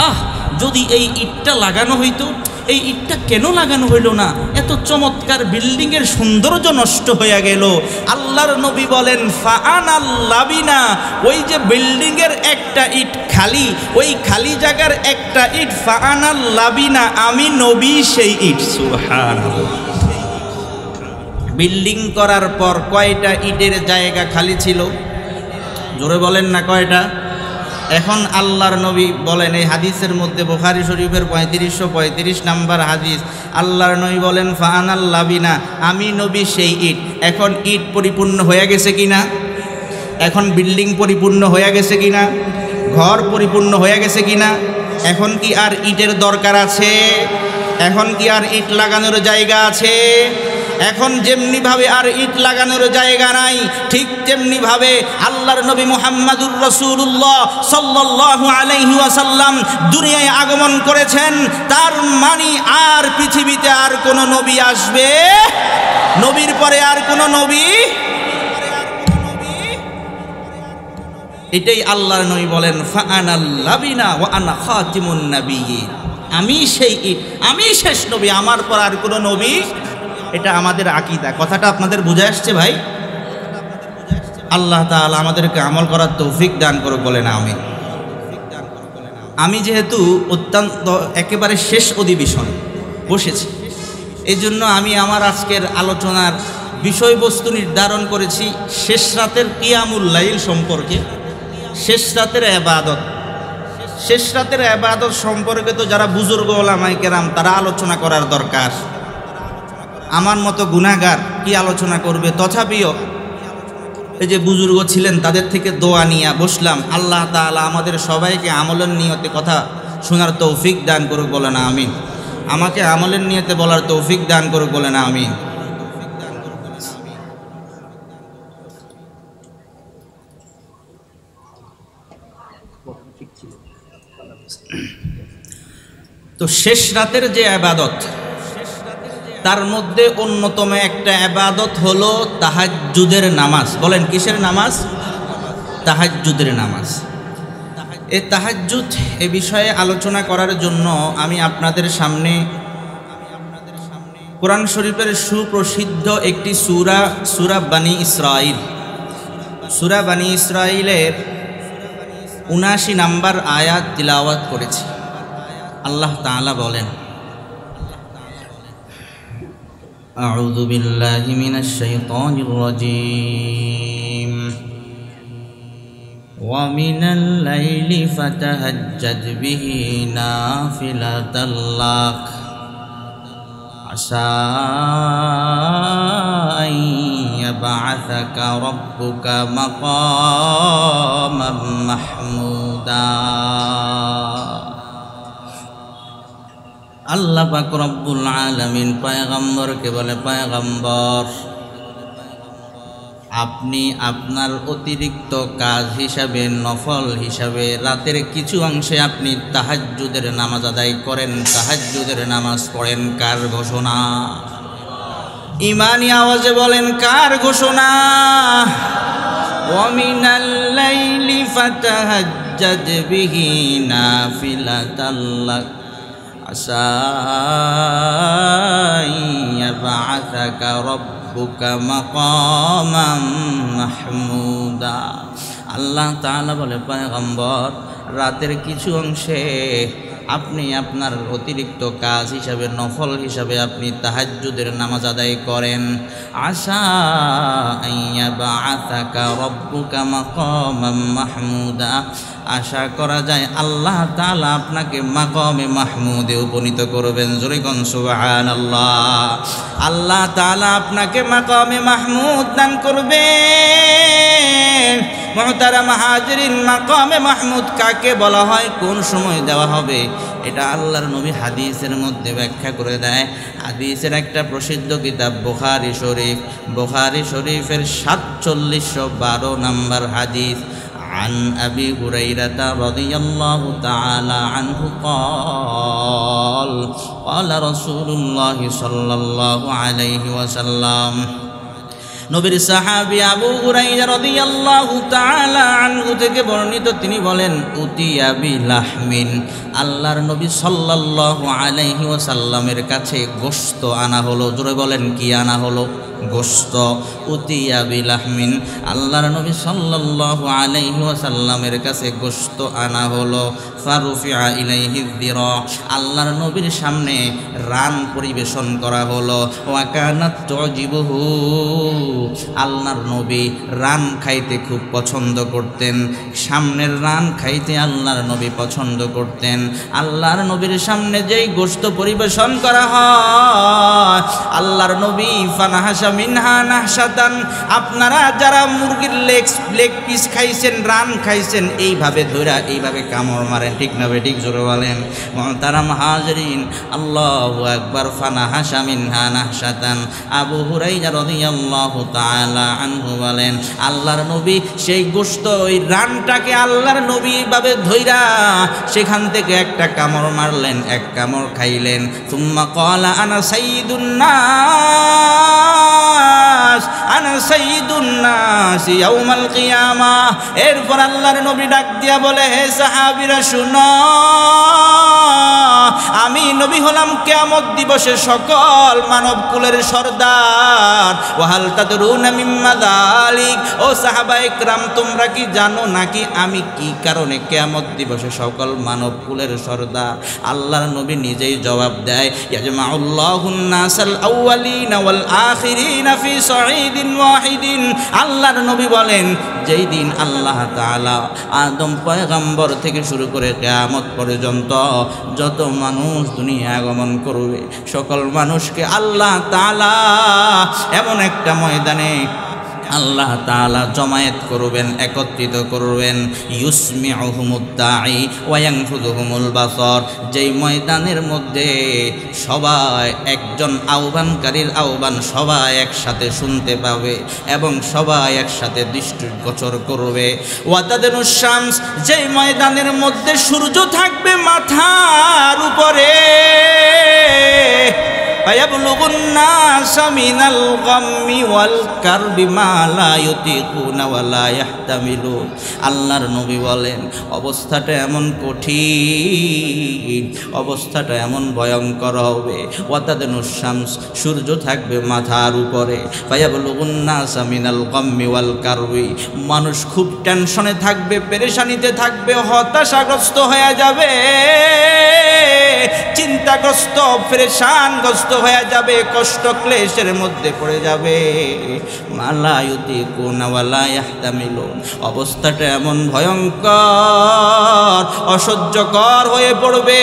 আহ, যদি এই ইটটা লাগানো হইতো, এই ইটটা কেন লাগানো হইল না? এত চমৎকার বিল্ডিংয়ের সৌন্দর্য নষ্ট হয়ে গেল। আল্লাহর নবী বলেন, ফাআনাল লাবিনা, ওই যে বিল্ডিংয়ের একটা ইট খালি, ওই খালি জায়গার একটা ইট, ফাআনাল লাবিনা, আমি নবী সেই ইট। সুবহানাল্লাহ। বিল্ডিং করার পর কয়টা ইটের জায়গা খালি ছিল? জোরে বলেন না কয়টা? এখন আল্লাহর নবী বলেন, এই হাদিসের মধ্যে বুখারী শরীফের 3535 নাম্বার হাদিস, আল্লাহর নবী বলেন, ফাআনাল লাবিনা, আমি নবী সেই ইট। এখন ইট পরিপূর্ণ হয়ে গেছে কিনা? এখন বিল্ডিং পরিপূর্ণ হয়ে গেছে কিনা? ঘর পরিপূর্ণ হয়ে গেছে কিনা? এখন কি আর ইটের দরকার আছে? এখন কি আর ইট লাগানোর জায়গা আছে? এখন যেমনিভাবে আর ইট লাগানোর জায়গা নাই, ঠিক তেমনিভাবে আল্লাহর নবী মুহাম্মাদুর রাসূলুল্লাহ সাল্লাল্লাহু আলাইহি ওয়াসাল্লাম দুনিয়ায় আগমন করেছেন। তার মানে আর পৃথিবীতে আর কোন নবী আসবে? নবীর পরে আর কোন নবী? এটাই আল্লাহর নবী বলেন, ফাআনাল লাবিনা ওয়া আনা খাতিমুন নাবিয়্যিন, আমি সেই ইট, আমি শেষ নবী, আমার পর আর কোন নবী। এটা আমাদের আকীদা। কথাটা আপনাদের বুঝে আসছে ভাই? আল্লাহ তাআলা আমাদেরকে আমল করার তৌফিক দান করুক, বলেন আমিন। আমি যেহেতু অত্যন্ত একেবারে শেষ অধিবেশনে বসেছি, এই জন্য আমি আমার আজকের আলোচনার বিষয়বস্তু নির্ধারণ করেছি শেষ রাতের কিয়ামুল লাইল সম্পর্কে, শেষ রাতের ইবাদত। শেষ রাতের ইবাদত সম্পর্কে তো যারা বুজুর্গ ওলামায়ে কেরাম তারা আলোচনা করার দরকার। আমার মতো গুনাহগার কি আলোচনা করবে? তথাপিও এই যে বুজুর্গ ছিলেন তাদের থেকে দোয়া নিয়ে বসলাম। আল্লাহ তাআলা আমাদের সবাইকে আমলের নিয়তে কথা শোনার তৌফিক দান করুক, বলেন আমিন। আমাকে আমলের নিয়তে বলার তৌফিক দান করুক, বলেন আমিন। তো শেষ রাতের যে ইবাদত, তার মধ্যে অন্যতম একটা ইবাদত হলো তাহাজ্জুদের নামাজ। বলেন কিসের নামাজ? তাহাজ্জুদের নামাজ। এই তাহাজ্জুদ এ বিষয়ে আলোচনা করার জন্য আমি আপনাদের সামনে কোরআন শরীফের সুপ্রসিদ্ধ একটি সূরা বানী ইসরাঈল, সূরা বানী ইসরাঈলের ৭৯ নম্বর আয়াত তিলাওয়াত করেছি। আল্লাহ তাআলা বলেন, আউযু বিল্লাহি মিনাশ শাইতানির রাজীম ওয়া মিনাল লাইলি ফাতাহাজ্জাদ বিহি নাফিলাতাল লাক আসা আন ইয়াবআসাকা রাব্বুকা মাকামান মাহমুদা। আল্লাহ পাক রব্বুল আলামিন পয়গম্বরকে বলে, পয়গম্বর আপনি আপনার অতিরিক্ত কাজ হিসাবে, নফল হিসাবে রাতের কিছু অংশে আপনি তাহাজ্জুদের নামাজ আদায় করেন, তাহাজ্জুদের নামাজ পড়েন। কার ঘোষণা? ঈমানি আওয়াজে বলেন, কার ঘোষণা? ওয়া মিনাল লাইলি ফাতাহাজ্জাদ বিহি নাফিলাতাল লাক আসা আন ইয়াবআসাকা রাব্বুকা মাকামান মাহমুদা। আল্লাহ তাআলা বলে, পয়গম্বর রাতের কিছু অংশে আপনি আপনার অতিরিক্ত কাজ হিসাবে, নফল হিসাবে আপনি তাহাজ্জুদের নামাজ আদায় করেন। আশা আন ইয়াবআসাকা রাব্বুকা মাকামান মাহমুদা, আশা করা যায় আল্লাহ তাআলা আপনাকে মাকামে মাহমুদে উপনীত করবেন। জোরে কোন সুবহানাল্লাহ। আল্লাহ তাআলা আপনাকে মাকামে মাহমুদ দান করবেন। মুহতারাম হাজিরিন, মাকামে মাহমুদ কাকে বলা হয়, কোন সময় দেওয়া হবে, এটা আল্লাহর নবী হাদিসের মধ্যে ব্যাখ্যা করে দেয়। হাদিসের একটা প্রসিদ্ধ কিতাব বুখারী শরীফ, বুখারী শরীফের ৪৭১২ নম্বর হাদিস। عن أبي هريرة رضي الله تعالى عنه قال قال رسول الله صلى الله عليه وسلم, নবীর সাহাবী আবু হুরায়রা রাদিয়াল্লাহু তাআলা আনহু থেকে বর্ণিত, তিনি বলেন, উতিয়া বিলাহমিন, আল্লাহর নবী সাল্লাল্লাহু আলাইহি ওয়াসাল্লামের কাছে গোশত আনা হলো। জোরে বলেন, কি আনা হলো? গোশত। উতিয়া বিলাহমিন, আল্লাহর নবী সাল্লাল্লাহু আলাইহি ওয়াসাল্লামের কাছে গোশত আনা হলো। ফারুফিআ ইলাইহি যিরা, আল্লাহর নবীর সামনে রান পরিবেশন করা হলো। ওয়া কানাত তুজিবুহু, আল্লাহর নবী রান খাইতে খুব পছন্দ করতেন। সামনের রান খাইতে আল্লাহর নবী পছন্দ করতেন। আল্লাহর নবীর সামনে যেই গোশত পরিবেশন করা হয়, আল্লাহর নবী ফানাহাসা মিনহা নাহসাতান, আপনারা যারা মুরগির লেগ পিস খাইছেন, রান খাইছেন, এইভাবে ধইরা এইভাবে কামড় মারেন, ঠিক না ঠিক? জোরে বলেন। মুহতারাম হাজিরিন, আল্লাহু আকবার। ফানাহাসা মিনহা নাহসাতান, আবু হুরায়রা রাদিয়াল্লাহু তাআলা আনহু বলেন, আল্লাহর নবী সেই গোশত, ওই রানটাকে আল্লাহর নবী এইভাবে ধইরা সেখান থেকে একটা কামড় মারলেন, এক কামড় খাইলেন। সুম্মা ক্বালা আনা সাইয়্যিদুন নাস, আনা সাইয়্যিদুন নাস ইয়াউমাল কিয়ামাহ। এরপর আল্লাহর নবী ডাক দিয়া বলে, হে সাহাবীরা শুনো, আমি নবী হলাম কিয়ামত দিবসে সকল মানব কুলের সর্দার। ওয়াহাল তাদরুনা মিম্মা যালিক, ও সাহাবায়ে কেরাম, তোমরা কি জানো নাকি আমি কি কারণে কিয়ামত দিবসে সকল মানব কুলের সর্দার? আল্লাহর নবী নিজেই জবাব দেয়, ইয়াজমাউল্লাহুন নাসাল আউয়ালিনা ওয়াল আখিরিনা ফি সাঈদিন ওয়াহিদিন। আল্লাহর নবী বলেন, যেই দিন আল্লাহ তাআলা আদম পয়গম্বর থেকে শুরু করে কিয়ামত পর্যন্ত যত মানুষ দুনিয়া আগমন করবে, সকল মানুষকে আল্লাহ তাআলা এমন একটা ময়দানে আল্লাহ তাআলা জমায়েত করবেন, একত্রিত করবেন। ইউসমিউহুমুদ দাঈ ওয়া ইয়ানফুযুহুমুল বাসর, যেই ময়দানের মধ্যে সবাই একজন আহ্বানকারীর আহ্বান সবাই একসাথে শুনতে পাবে এবং সবাই একসাথে দৃষ্টিগোচর করবে। ওয়া তাদনুশ শামস, যেই ময়দানের মধ্যে সূর্য থাকবে মাথার উপরে। ফায়াবলুগুন নাসা মিনাল গাম্মি ওয়াল কারবি মা লা ইউতিকুনা ওয়া লা ইয়াহতামিলুন। আল্লাহর নবী বলেন অবস্থাটা এমন কঠিন, অবস্থাটা এমন ভয়ঙ্কর হবে। ওয়াতাদনুশ শামস, সূর্য থাকবে মাথার উপরে। ফায়াবলুগুন নাসা মিনাল গাম্মি ওয়াল কারবি, মানুষ খুব টেনশনে থাকবে, পেরেশানিতে থাকবে, হতাশাগ্রস্ত হয়ে যাবে, চিন্তাগ্রস্ত পেরেশানগ্রস্ত হয়ে যাবে, কষ্ট ক্লেশের মধ্যে পড়ে যাবে। মালা ইউতিকুনা ওয়া লা ইয়াহতামিলুন, অবস্থাটা এমন ভয়ঙ্কর, অসহ্যকর হয়ে পড়বে,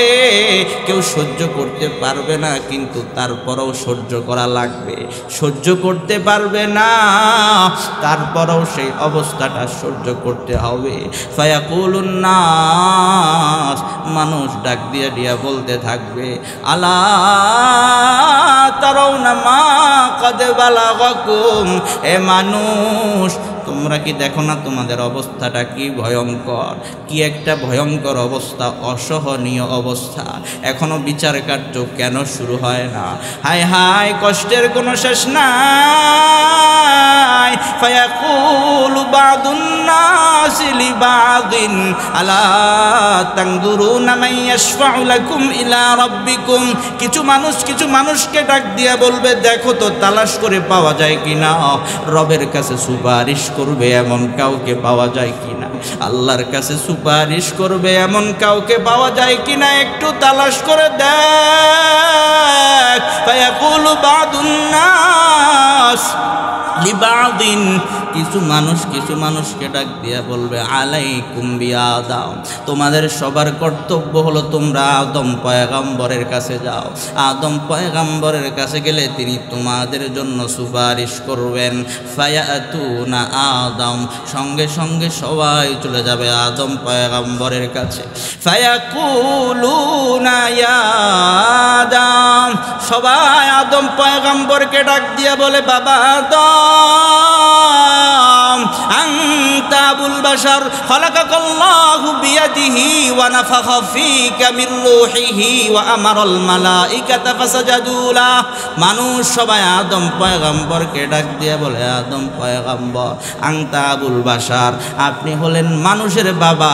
কেউ সহ্য করতে পারবে না, কিন্তু তারপরেও সহ্য করা লাগবে। সহ্য করতে পারবে না, তারপরেও সেই অবস্থাটা সহ্য করতে হবে। ফায়াকুলুন নাস, মানুষ ডাক দিয়া দিয়া বলতে থাকবে আলা তারাউনা মা কাদ বালাগাকুম, এ মানুষ তোমরা কি দেখো না তোমাদের অবস্থাটা কি ভয়ঙ্কর, কি একটা ভয়ঙ্কর অবস্থা, অসহনীয় অবস্থা। এখনো বিচার কার্য কেন শুরু হয় না? হায় হায়, কষ্টের কোনো শেষ নাই। ফায়াকুলু বাদুন নাসি লিবাদিন আলা তানদুরুনা মান ইয়াশফাউ লাকুম ইলা রাব্বিকুম, কিছু মানুষকে ডাক দিয়া বলবে দেখো তো তালাশ করে পাওয়া যায় কিনা, রবের কাছে সুপারিশ করবে এমন কাউকে পাওয়া যায় কিনা, আল্লাহর কাছে সুপারিশ করবে এমন কাউকে পাওয়া যায় কিনা, একটু তালাশ করে দেখ। ফায়াকুলু বাদুন নাস লিবাদিন, কিছু মানুষকে ডাক দিয়া বলবে আলাইকুম বিআদম, তোমাদের সবার কর্তব্য হলো তোমরা আদম পয়গম্বরের কাছে যাও। আদম পয়গম্বরের কাছে গেলে তিনি তোমাদের জন্য সুপারিশ করবেন। ফায়াতুনা আদম, সঙ্গে সঙ্গে সবাই চলে যাবে আদম পয়গম্বরের কাছে। ফায়াকুলুনা ইয়া আদম, সবাই আদম পয়গম্বরকে ডাক দিয়া বলে বাবা আদম, আনতা আবুল বাশার, খালাকাকাল্লাহু বিয়াদিহি ওয়া নাফাখা ফীকা মির রূহিহি ওয়া আমারাল মালাইকাতা ফাসাজাদু লা। মানুষ সবাই আদম পয়গম্বরকে ডাক দিয়ে বলে আদম পয়গম্বর, আনতা আবুল বাশার, আপনি হলেন মানুষের বাবা,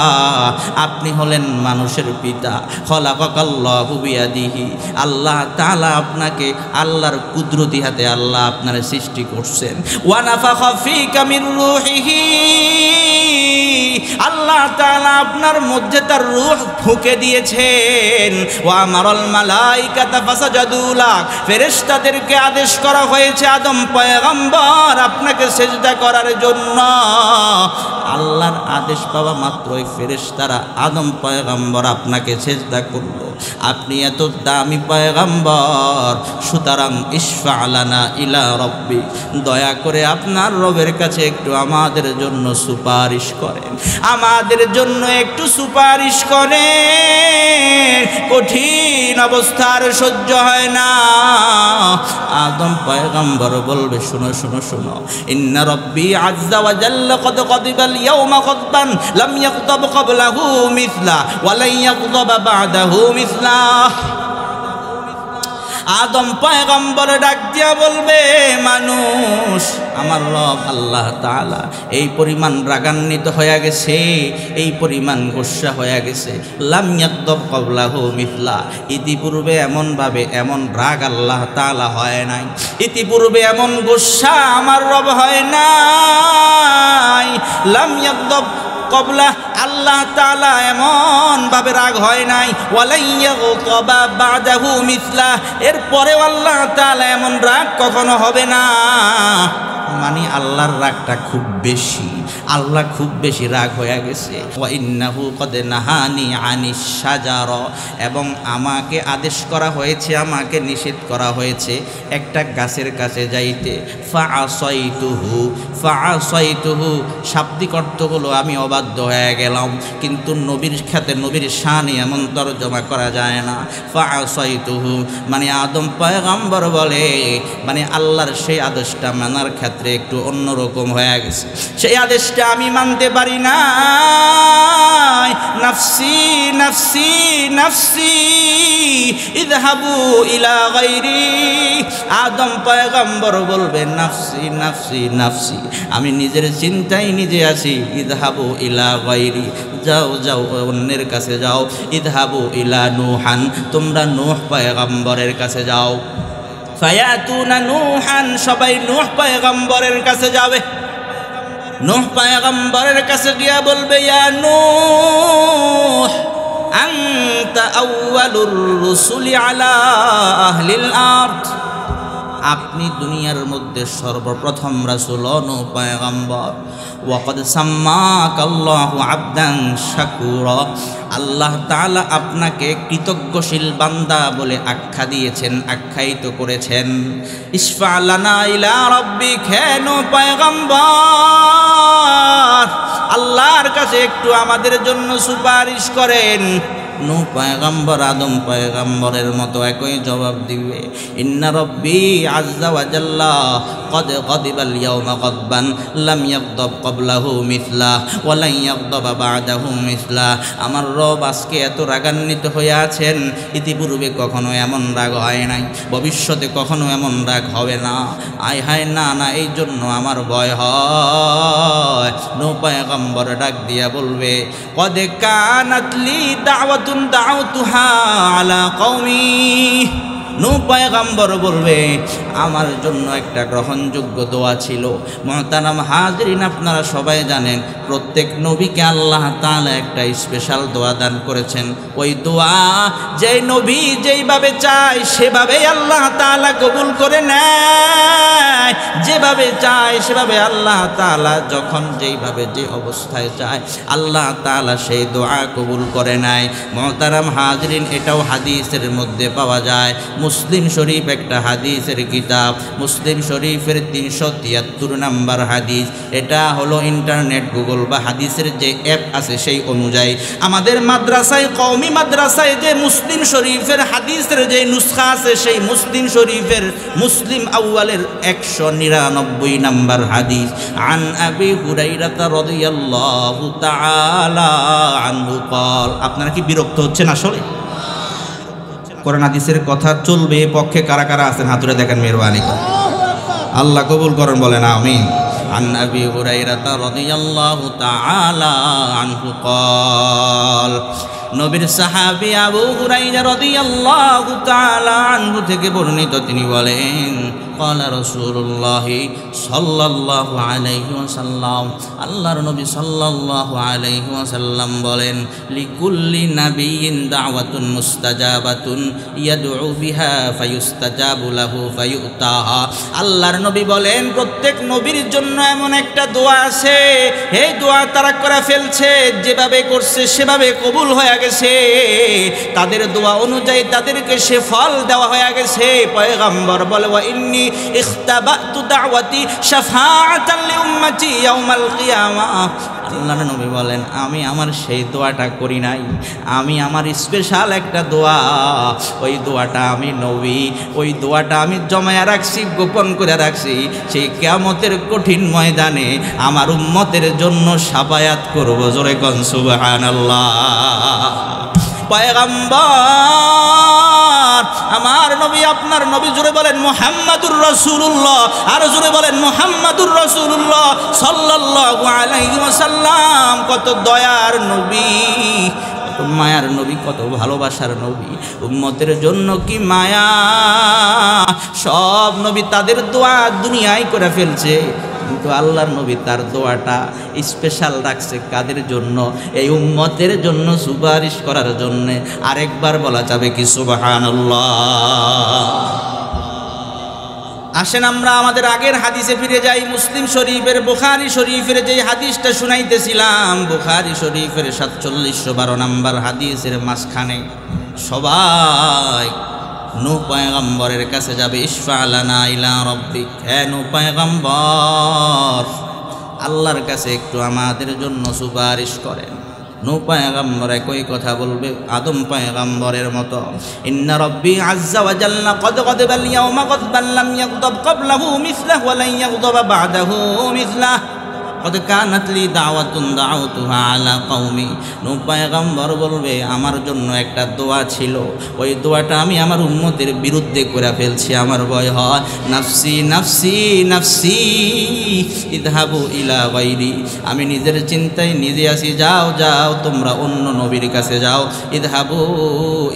আপনি হলেন মানুষের পিতা। খালাকাকাল্লাহু বিয়াদিহি, আল্লাহ তাআলা আপনাকে আল্লাহর কুদরতি হাতে আল্লাহ আপনার সৃষ্টি করছেন। ওয়া নাফাখা ফীকা মির রূহিহি, আল্লাহ তাআলা আপনার মধ্যে তার রূহ ফুঁকে দিয়েছেন। ওয়া আমারাল মালাইকাতা ফাসাজাদু লাক, ফেরেশতাদেরকে আদেশ করা হয়েছে আদম পয়গম্বর আপনাকে সিজদা করার জন্য। আল্লাহর আদেশ পাওয়া মাত্রই ফেরেশতারা আদম পয়গম্বর আপনাকে সিজদা করল। আপনি এত দামি পয়গম্বর, সুতরাং ইশফা লানা ইলা রব্বি, দয়া করে আপনার রবের কাছে একটু আমাদের জন্য সুপারিশ করেন, আমাদের জন্য একটু সুপারিশ করেন। কঠিন অবস্থার সহ্য হয় না। আদম পয়গম্বর বলবে শুনো শুনো শুনো, ইন্না রব্বি আযজা ওয়া জাল্লা কদ গদিবাল ইয়াওমা গদবান লাম ইয়াগদাব ক্বাবলাহু মিসলা ওয়া লা ইয়াগদাব বা'দাহু মিসলা। আদম পয়গম্বর ডাক দিয়া বলবে মানুষ, আমার রব আল্লাহ তাআলা এই পরিমাণ রাগান্বিত হয়ে গেছে, এই পরিমাণ গোসা হয়ে গেছে। লাম ইয়াগদাব ক্বাবলাহু মিসলা, ইতিপূর্বে এমনভাবে এমন রাগ আল্লাহ তাআলা হয় নাই, ইতিপূর্বে এমন গোসা আমার রব হয় নাই। লাম ইয়াগদাব কবলা, আল্লাহ তাআলা এমন ভাবে রাগ হয় নাই। ওয়ালাইয়াগতাবা বাদাহু মিসলা, এরপরেও আল্লাহ তাআলা এমন রাগ কখনো হবে না। মানে আল্লাহর রাগটা খুব বেশি, আল্লাহ খুব বেশি রাগ হয়ে গেছে। ওয়া ইন্নাহু কদ নাহানি আনিশ শাজারা, এবং আমাকে আদেশ করা হয়েছে, আমাকে নিষেধ করা হয়েছে একটা গাছের কাছে যাইতে। ফাআসাইতুহু শাব্দিক অর্থ হলো আমি অবাধ্য হয়ে গেলাম, কিন্তু নবীর সাথে নবীর শানে এমন তরজমা করা যায় না। ফাআসাইতুহু মানে আদম পয়গম্বর বলে মানে আল্লাহর সেই আদেশটা মানার ক্ষেত্রে একটু অন্যরকম হয়ে গেছে, সেই আদেশটা আমি মানতে পারি না। নাফসি নাফসি নাফসি ইযহাবু ইলা গায়রি, আদম পয়গম্বর বলবে নাফসি নাফসি নাফসি, আমি নিজের চিন্তায় নিজে আছি। ইযহাবু ইলা গায়রি, যাও যাও অন্যের কাছে যাও। ইযহাবু ইলা নূহান, তোমরা নূহ পয়গম্বরের কাছে যাও। ফায়াতুনা নূহান, সবাই নূহ পয়গম্বরের কাছে যাবে। নূহ পয়গম্বরের কাছে গিয়া বলবে ইয়া নূহ আনতা আউয়ালুর রুসুলি আলা আহলিল আরদ, আপনি দুনিয়ার মধ্যে সর্বপ্রথম রাসূল নূহ পয়গম্বর। ওয়াকাদ সাম্মাকাল্লাহু আবদান শাকুরা, আল্লাহ তাআলা আপনাকে কৃতজ্ঞশীল বান্দা বলে আখ্যা দিয়েছেন, আখ্যায়িত করেছেন। ইশফা লানা ইলা রাব্বিক, হে নূহ পয়গম্বর আল্লাহর কাছে একটু আমাদের জন্য সুপারিশ করেন। নূহ পয়গম্বর আদম পয়গম্বরের মতো একই জবাব দিবে, ইন্না রব্বি আযজা ওয়া জাল্লা কদ গদিবাল ইয়াওমা গদবান লাম ইয়াগদাব ক্বাবলাহু মিসলা ওয়া লা ইয়াগদাব বা'দাহু মিসলা, আমার রব আজকে এত রাগান্বিত হয়ে আছেন, ইতিপূর্বে কখনো এমন রাগ হয় নাই, ভবিষ্যতে কখনো এমন রাগ হবে না। আয় হায়, না না, এই জন্য আমার ভয় হয়। নূহ পয়গম্বর ডাক দিয়া বলবে, কদ কানাত লি দাওয়াতুন দাউতুহা আলা কওমি, নূহ পয়গম্বর বলবে আমার জন্য একটা গ্রহণযোগ্য দোয়া ছিল। মুহতারাম হাজরিন, আপনারা সবাই জানেন প্রত্যেক নবীকে আল্লাহ তাআলা একটা স্পেশাল দোয়া দান করেছেন। ওই দোয়া যেই নবী যেইভাবে চায় সেভাবেই আল্লাহ তাআলা কবুল করে নেয়, যেভাবে চায় সেভাবে আল্লাহ তাআলা যখন যেইভাবে যে অবস্থায় চায় আল্লাহ তাআলা সেই দোয়া কবুল করে নেয়। মুহতারাম হাজরিন, এটাও হাদিসের মধ্যে পাওয়া যায়। মুসলিম শরীফ একটা হাদিসের কিতাব, মুসলিম শরীফের 373 নম্বর হাদিস। এটা হলো ইন্টারনেট, গুগল বা হাদিসের যে অ্যাপ আছে সেই অনুযায়ী আমাদের মাদ্রাসায়, কওমি মাদ্রাসায় যে মুসলিম শরীফের হাদিসের যে নুসখা আছে সেই মুসলিম শরীফের মুসলিম আউয়ালের 199 নম্বর হাদিস। আন আবি হুরায়রা রাদিয়াল্লাহু তাআলা আনহু قال, আপনারা কি বিরক্ত হচ্ছেন? আসলে কোরআন হাদিসের কথা চলবে পক্ষে কারা কারা আছেন হাত তুলে দেখেন, মেহরবানি করে। আল্লাহ কবুল করেন, বলেন আমিন। عن أبي هريرة رضي الله تعالى عنه قال, নবীর সাহাবী আবু হুরায়রা রাদিয়াল্লাহু তাআলা আনহু থেকে বর্ণিত, তিনি বলেন, قال رسول الله সাল্লাল্লাহু আলাইহি ওয়াসাল্লাম, আল্লাহর নবী সাল্লাল্লাহু আলাইহি ওয়াসাল্লাম বলেন, লিকুল্লি নাবিয়্যিন দাওয়াতুন মুস্তাজাবাতুন ইয়াদউ বিহা ফায়ুস্তাজাবু লাহু ফায়ুতাহা। আল্লাহর নবী বলেন প্রত্যেক নবীর জন্য এমন একটা দোয়া আছে, এই দোয়া তারা করে ফেলছে, যেভাবে করছে সেভাবে কবুল হয়ে গেছে, তাদের দোয়া অনুযায়ী তাদেরকে সে ফল দেওয়া হয়ে গেছে। পয়গম্বর বলে, ওয়া ইন্নী ইখতাবাতু দাওয়াতি শাফাআতান লিউম্মতি ইয়াউমাল কিয়ামাহ। আল্লাহর নবী বলেন আমি আমার সেই দোয়াটা করি নাই, আমি আমার স্পেশাল একটা দোয়া, ওই দোয়াটা আমি নবী, ওই দোয়াটা আমি জমায়া রাখছি, গোপন করে রাখছি, সেই কিয়ামতের কঠিন ময়দানে আমার উম্মতের জন্য শাফায়াত করব। জোরে কোন সুবহানাল্লাহ। পয়গম্বর আমার নবী, আপনার নবী, জোরে বলেন মুহাম্মাদুর রাসূলুল্লাহ, আর জোরে বলেন মুহাম্মাদুর রাসূলুল্লাহ সাল্লাল্লাহু আলাইহি ওয়াসাল্লাম। কত দয়ার নবী, কত মায়ার নবী, কত ভালোবাসার নবী, উম্মতের জন্য কি মায়া। সব নবী তাদের দোয়া দুনিয়ায় করে ফেলছে, কিন্তু আল্লাহর নবী তার দোয়াটা স্পেশাল রাখছে কাদের জন্য? এই উম্মতের জন্য, সুপারিশ করার জন্য। আরেকবার বলা যাবে কি সুবহানাল্লাহ। আসেন আমরা আমাদের আগের হাদিসে ফিরে যাই। মুসলিম শরীফের, বুখারী শরীফের যে হাদিসটা শুনাইতেছিলাম, বুখারী শরীফের 4712 নম্বর হাদিসের মাঝখানে সবাই নূহ পয়গম্বরের কাছে যাবে। ইশফা লানা ইলা রাব্বিক, হে নূহ পয়গম্বর আল্লাহর কাছে একটু আমাদের জন্য সুপারিশ করেন। নূহ পয়গম্বর একই কথা বলবে আদম পয়গম্বরের মতো, ইন্না রাব্বি আযজা ওয়া জাল্লা ক্বাদ গাদাবাল ইয়াওমা গাদবান লাম ইয়াগদাব ক্বাবলাহু মিসলাহু ওয়া লান ইয়াগদাবা বা'দাহু মিসলাহু কদ কানাত লি দাওয়াতুন দাউতুহা আলা কওমি। নূহ পয়গম্বর বলবে আমার জন্য একটা দোয়া ছিল, ওই দোয়াটা আমি আমার উম্মতের বিরুদ্ধে করে ফেলছি, আমার ভয় হয়। নাফসি নাফসি নাফসি ইযহাবু ইলা গায়রি, আমি নিজের চিন্তায় নিজে আছি, যাও যাও তোমরা অন্য নবীর কাছে যাও। ইযহাবু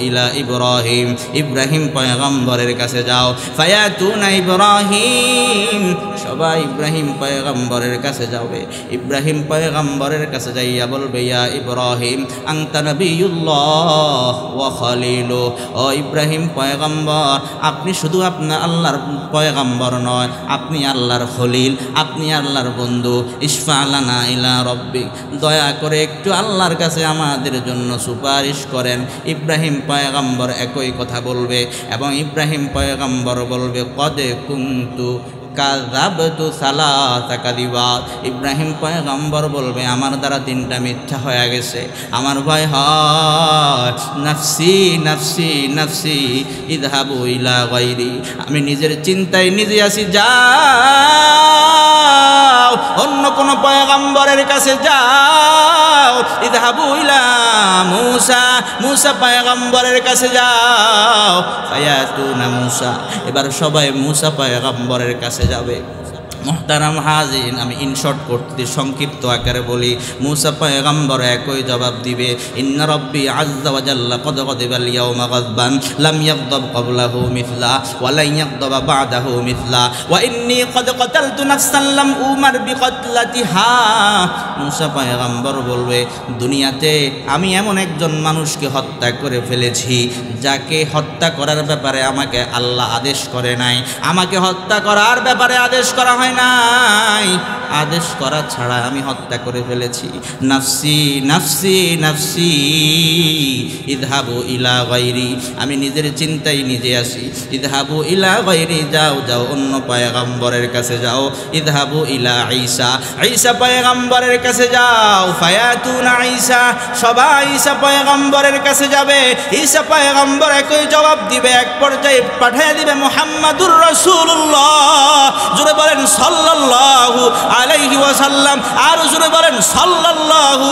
ইলা ইব্রাহিম, ইব্রাহিম পয়গম্বরের কাছে যাও। ফায়াতুনা ইব্রাহিম, সবাই ইব্রাহিম পয়গম্বরের কাছে যাবে। ইব্রাহিম পয়গম্বরের কাছে যাইয়া বলবে, ইয়া ইব্রাহিম আনতা নবিয়ুল্লাহ ওয়া খলিলু, ও ইব্রাহিম পয়গম্বর আপনি শুধু আপনার আল্লাহর পয়গম্বর নয়, আপনি আল্লাহর খলিল, আপনি আল্লাহর বন্ধু। ইশফা লানা ইলা রাব্বিক, দয়া করে একটু আল্লাহর কাছে আমাদের জন্য সুপারিশ করেন। ইব্রাহিম পয়গম্বর একই কথা বলবে এবং ইব্রাহিম পয়গম্বর বলবে, কদ কুনতু কাযাবতু সালাসা কাযিবাত, ইব্রাহিম পয়গম্বর বলবে আমার দ্বারা 3টা মিথ্যা হয়ে গেছে, আমার ভয় হয়। নাফসি নাফসি নাফসি ইযহাবু ইলা গায়রি, আমি নিজের চিন্তায় নিজে আছি, যাও অন্য কোন পয়গম্বরের কাছে যাও। ইযহাবু ইলা মূসা, মূসা পয়গম্বরের কাছে যাও। ফায়াতুনা মূসা, এবার সবাই মূসা পয়গম্বরের কাছে যাবে। মুহতারাম হাজিরিন, আমি ইনশর্ট করতে সংক্ষিপ্ত আকারে বলি, মূসা পয়গম্বর একই জবাব দিবে, ইন্না রাব্বি আযজা ওয়া জাল্লা ক্বাদ গাদাবাল ইয়াওমা গাদবান লাম ইয়াগদাব ক্বাবলাহু মিসলা ওয়া লা ইয়াগদাবা বা'দাহু মিসলা ওয়া ইন্নী ক্বাদ কাতালতু নাফসান লাম উমার বিকাতলাতিহা। মূসা পয়গম্বর বলবে, দুনিয়াতে আমি এমন একজন মানুষকে হত্যা করে ফেলেছি যাকে হত্যা করার ব্যাপারে আমাকে আল্লাহ আদেশ করে নাই, আমাকে হত্যা করার ব্যাপারে আদেশ করা হয় নাই, আদেশ করা ছাড়া আমি হত্যা করে ফেলেছি। নাফসি নাফসি নাফসি ইযহাবু ইলা গায়রি, আমি নিজের চিন্তায় নিজে আসি। ইযহাবু ইলা গায়রি, যাও যাও অন্য পয়গম্বরের কাছে যাও। ইযহাবু ইলা ঈসা, ঈসা পয়গম্বরের কাছে যাও। ফায়াতুনা ঈসা, সবাই ঈসা পয়গম্বরের কাছে যাবে। ঈসা পয়গম্বর একই জবাব দিবে, এক পর্যায়ে পাঠিয়ে দিবে মুহাম্মাদুর রাসূলুল্লাহ। জোরে বলেন সাল্লাল্লাহু আলাইহি ওয়াসাল্লাম, আর জোরে বলেন সাল্লাল্লাহু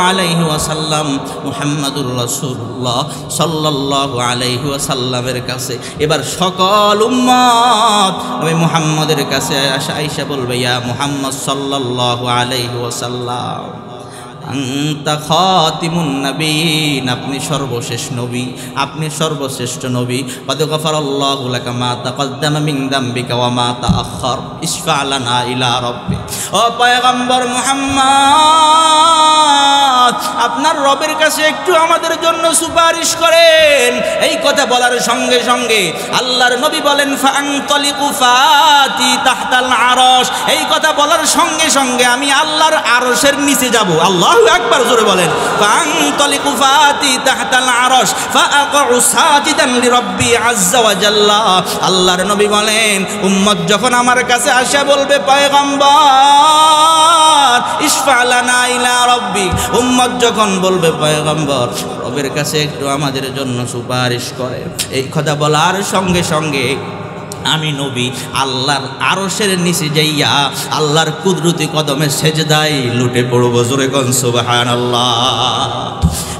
আলাইহি ওয়াসাল্লাম, মুহাম্মাদুর রাসূলুল্লাহ সাল্লাল্লাহু আলাইহি ওয়াসাল্লামের কাছে। এবার সকল উম্মত নবী মুহাম্মদের কাছে আয়েশা বলবে, ইয়া মুহাম্মদ সাল্লাল্লাহু আলাইহি ওয়াসাল্লাম আনতা খাতিমুন নবীন, আপনি সর্বশেষ নবী, আপনি সর্বশ্রেষ্ঠ নবী। কদ গফারাল্লাহু লাকা মা তাকদ্দামা মিন যামবিকা ওয়া মা তাআখার, ইশফা লানা ইলা রাব্বিক। ও পয়গম্বর মুহাম্মদ, আপনার রবের কাছে একটু আমাদের জন্য সুপারিশ করেন। এই কথা বলার সঙ্গে সঙ্গে আল্লাহর নবী বলেন, ফাআনতালিকু ফাতি তাহতাল আরশ, এই কথা বলার সঙ্গে সঙ্গে আমি আল্লাহর আরশের নিচে যাব। আল্লাহু আকবার, জোরে বলেন। ফাআনতালিকু ফাতি তাহতাল আরশ ফাআকউ সাজিদান লিরাব্বি আযজা ওয়া জাল্লা। আল্লাহর নবী বলেন, উম্মত যখন আমার কাছে আসে বলবে, পয়গম্বর ইশফা লানা ইলা রাব্বি, উম্মত যখন বলবে, পয়গম্বর রবের কাছে একটু আমাদের জন্য সুপারিশ করে, এই কথা বলার সঙ্গে সঙ্গে আমি নবী আল্লাহর আরশের নিচে যাইয়া আল্লাহর কুদরতি কদমে সেজদায় লুটে পড়ব। জোরে কোন সুবহানাল্লাহ।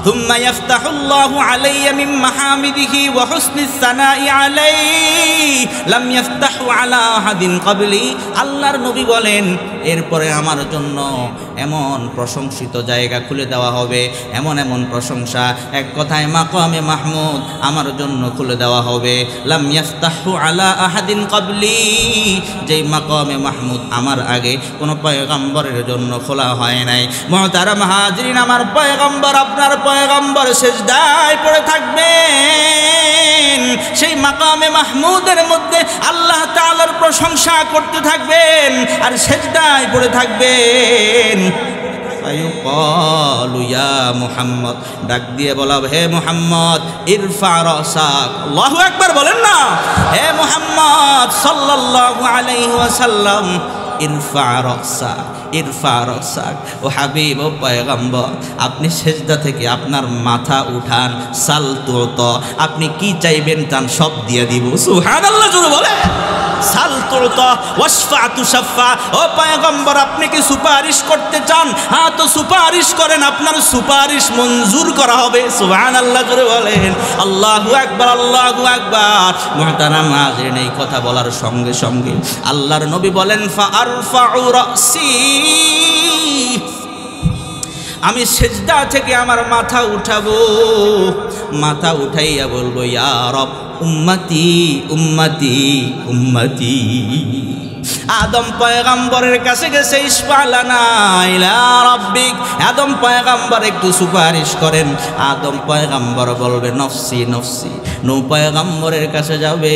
ثم يفتح الله علي من محامده وحسن الثناء عليه لم يفتح على أحد قبلي। আল্লাহর নবী বলেন, এরপরে আমার জন্য এমন প্রশংসিত জায়গা খুলে দেওয়া হবে, এমন এমন প্রশংসা, এক কথায় মাকামে মাহমুদ আমার জন্য খুলে দেওয়া হবে। লাম ইয়াফতাহু আলা আহাদিন ক্বাবলি, যেই মাকামে মাহমুদ আমার আগে কোনো পয়গম্বরের জন্য খোলা হয় নাই। মুহতারাম হাজিরিন, আমার পয়গম্বর আপনার পয়গম্বর সিজদায় পড়ে থাকবেন, সেই মাকামে মাহমুদের মধ্যে আল্লাহ তাআলার প্রশংসা করতে থাকবেন আর সিজদায় পড়ে থাকবেন। ফায়ুকালু ইয়া মুহাম্মদ, ডাক দিয়ে বলা, হে মুহাম্মদ ইরফা রাসাক। আল্লাহু আকবার বলেন না। হে মুহাম্মদ সাল্লাল্লাহু আলাইহি ওয়াসাল্লাম, ইরফা রাসাক, ইরফা রাসাক। ও হাবিব, ও পয়গম্বর, আপনি সিজদা থেকে আপনার মাথা উঠান। সাল তুতা, আপনি কি চাইবেন চান সব দিয়ে দিব। সুবহানাল্লাহ জোরে বলে। সাল তুতা ওয়াশফা তুশাফা। ও পয়গম্বর, আপনি কি সুপারিশ করতে চান? হ্যাঁ, তো সুপারিশ করেন, আপনার সুপারিশ মঞ্জুর করা হবে। সুবহানাল্লাহ জোরে বলেন। আল্লাহু আকবার, আল্লাহু আকবার। মুহতারাম হাজিরিন, এই কথা বলার সঙ্গে সঙ্গে আল্লাহর নবী বলেন, ফাআরফাউ রাসি, আমি সিজদা থেকে আমার মাথা উঠাবো, মাথা উঠাইয়া বলবো, ইয়া রব উম্মতি উম্মতি উম্মতি। আদম পয়গম্বরের কাছে গেছে, ইশফালানা ইলা রাব্বিক। আদম পয়গম্বর একটু সুপারিশ করেন। আদম পয়গম্বর বলবে নফসি নফসি। নূহ পয়গম্বরের কাছে যাবে,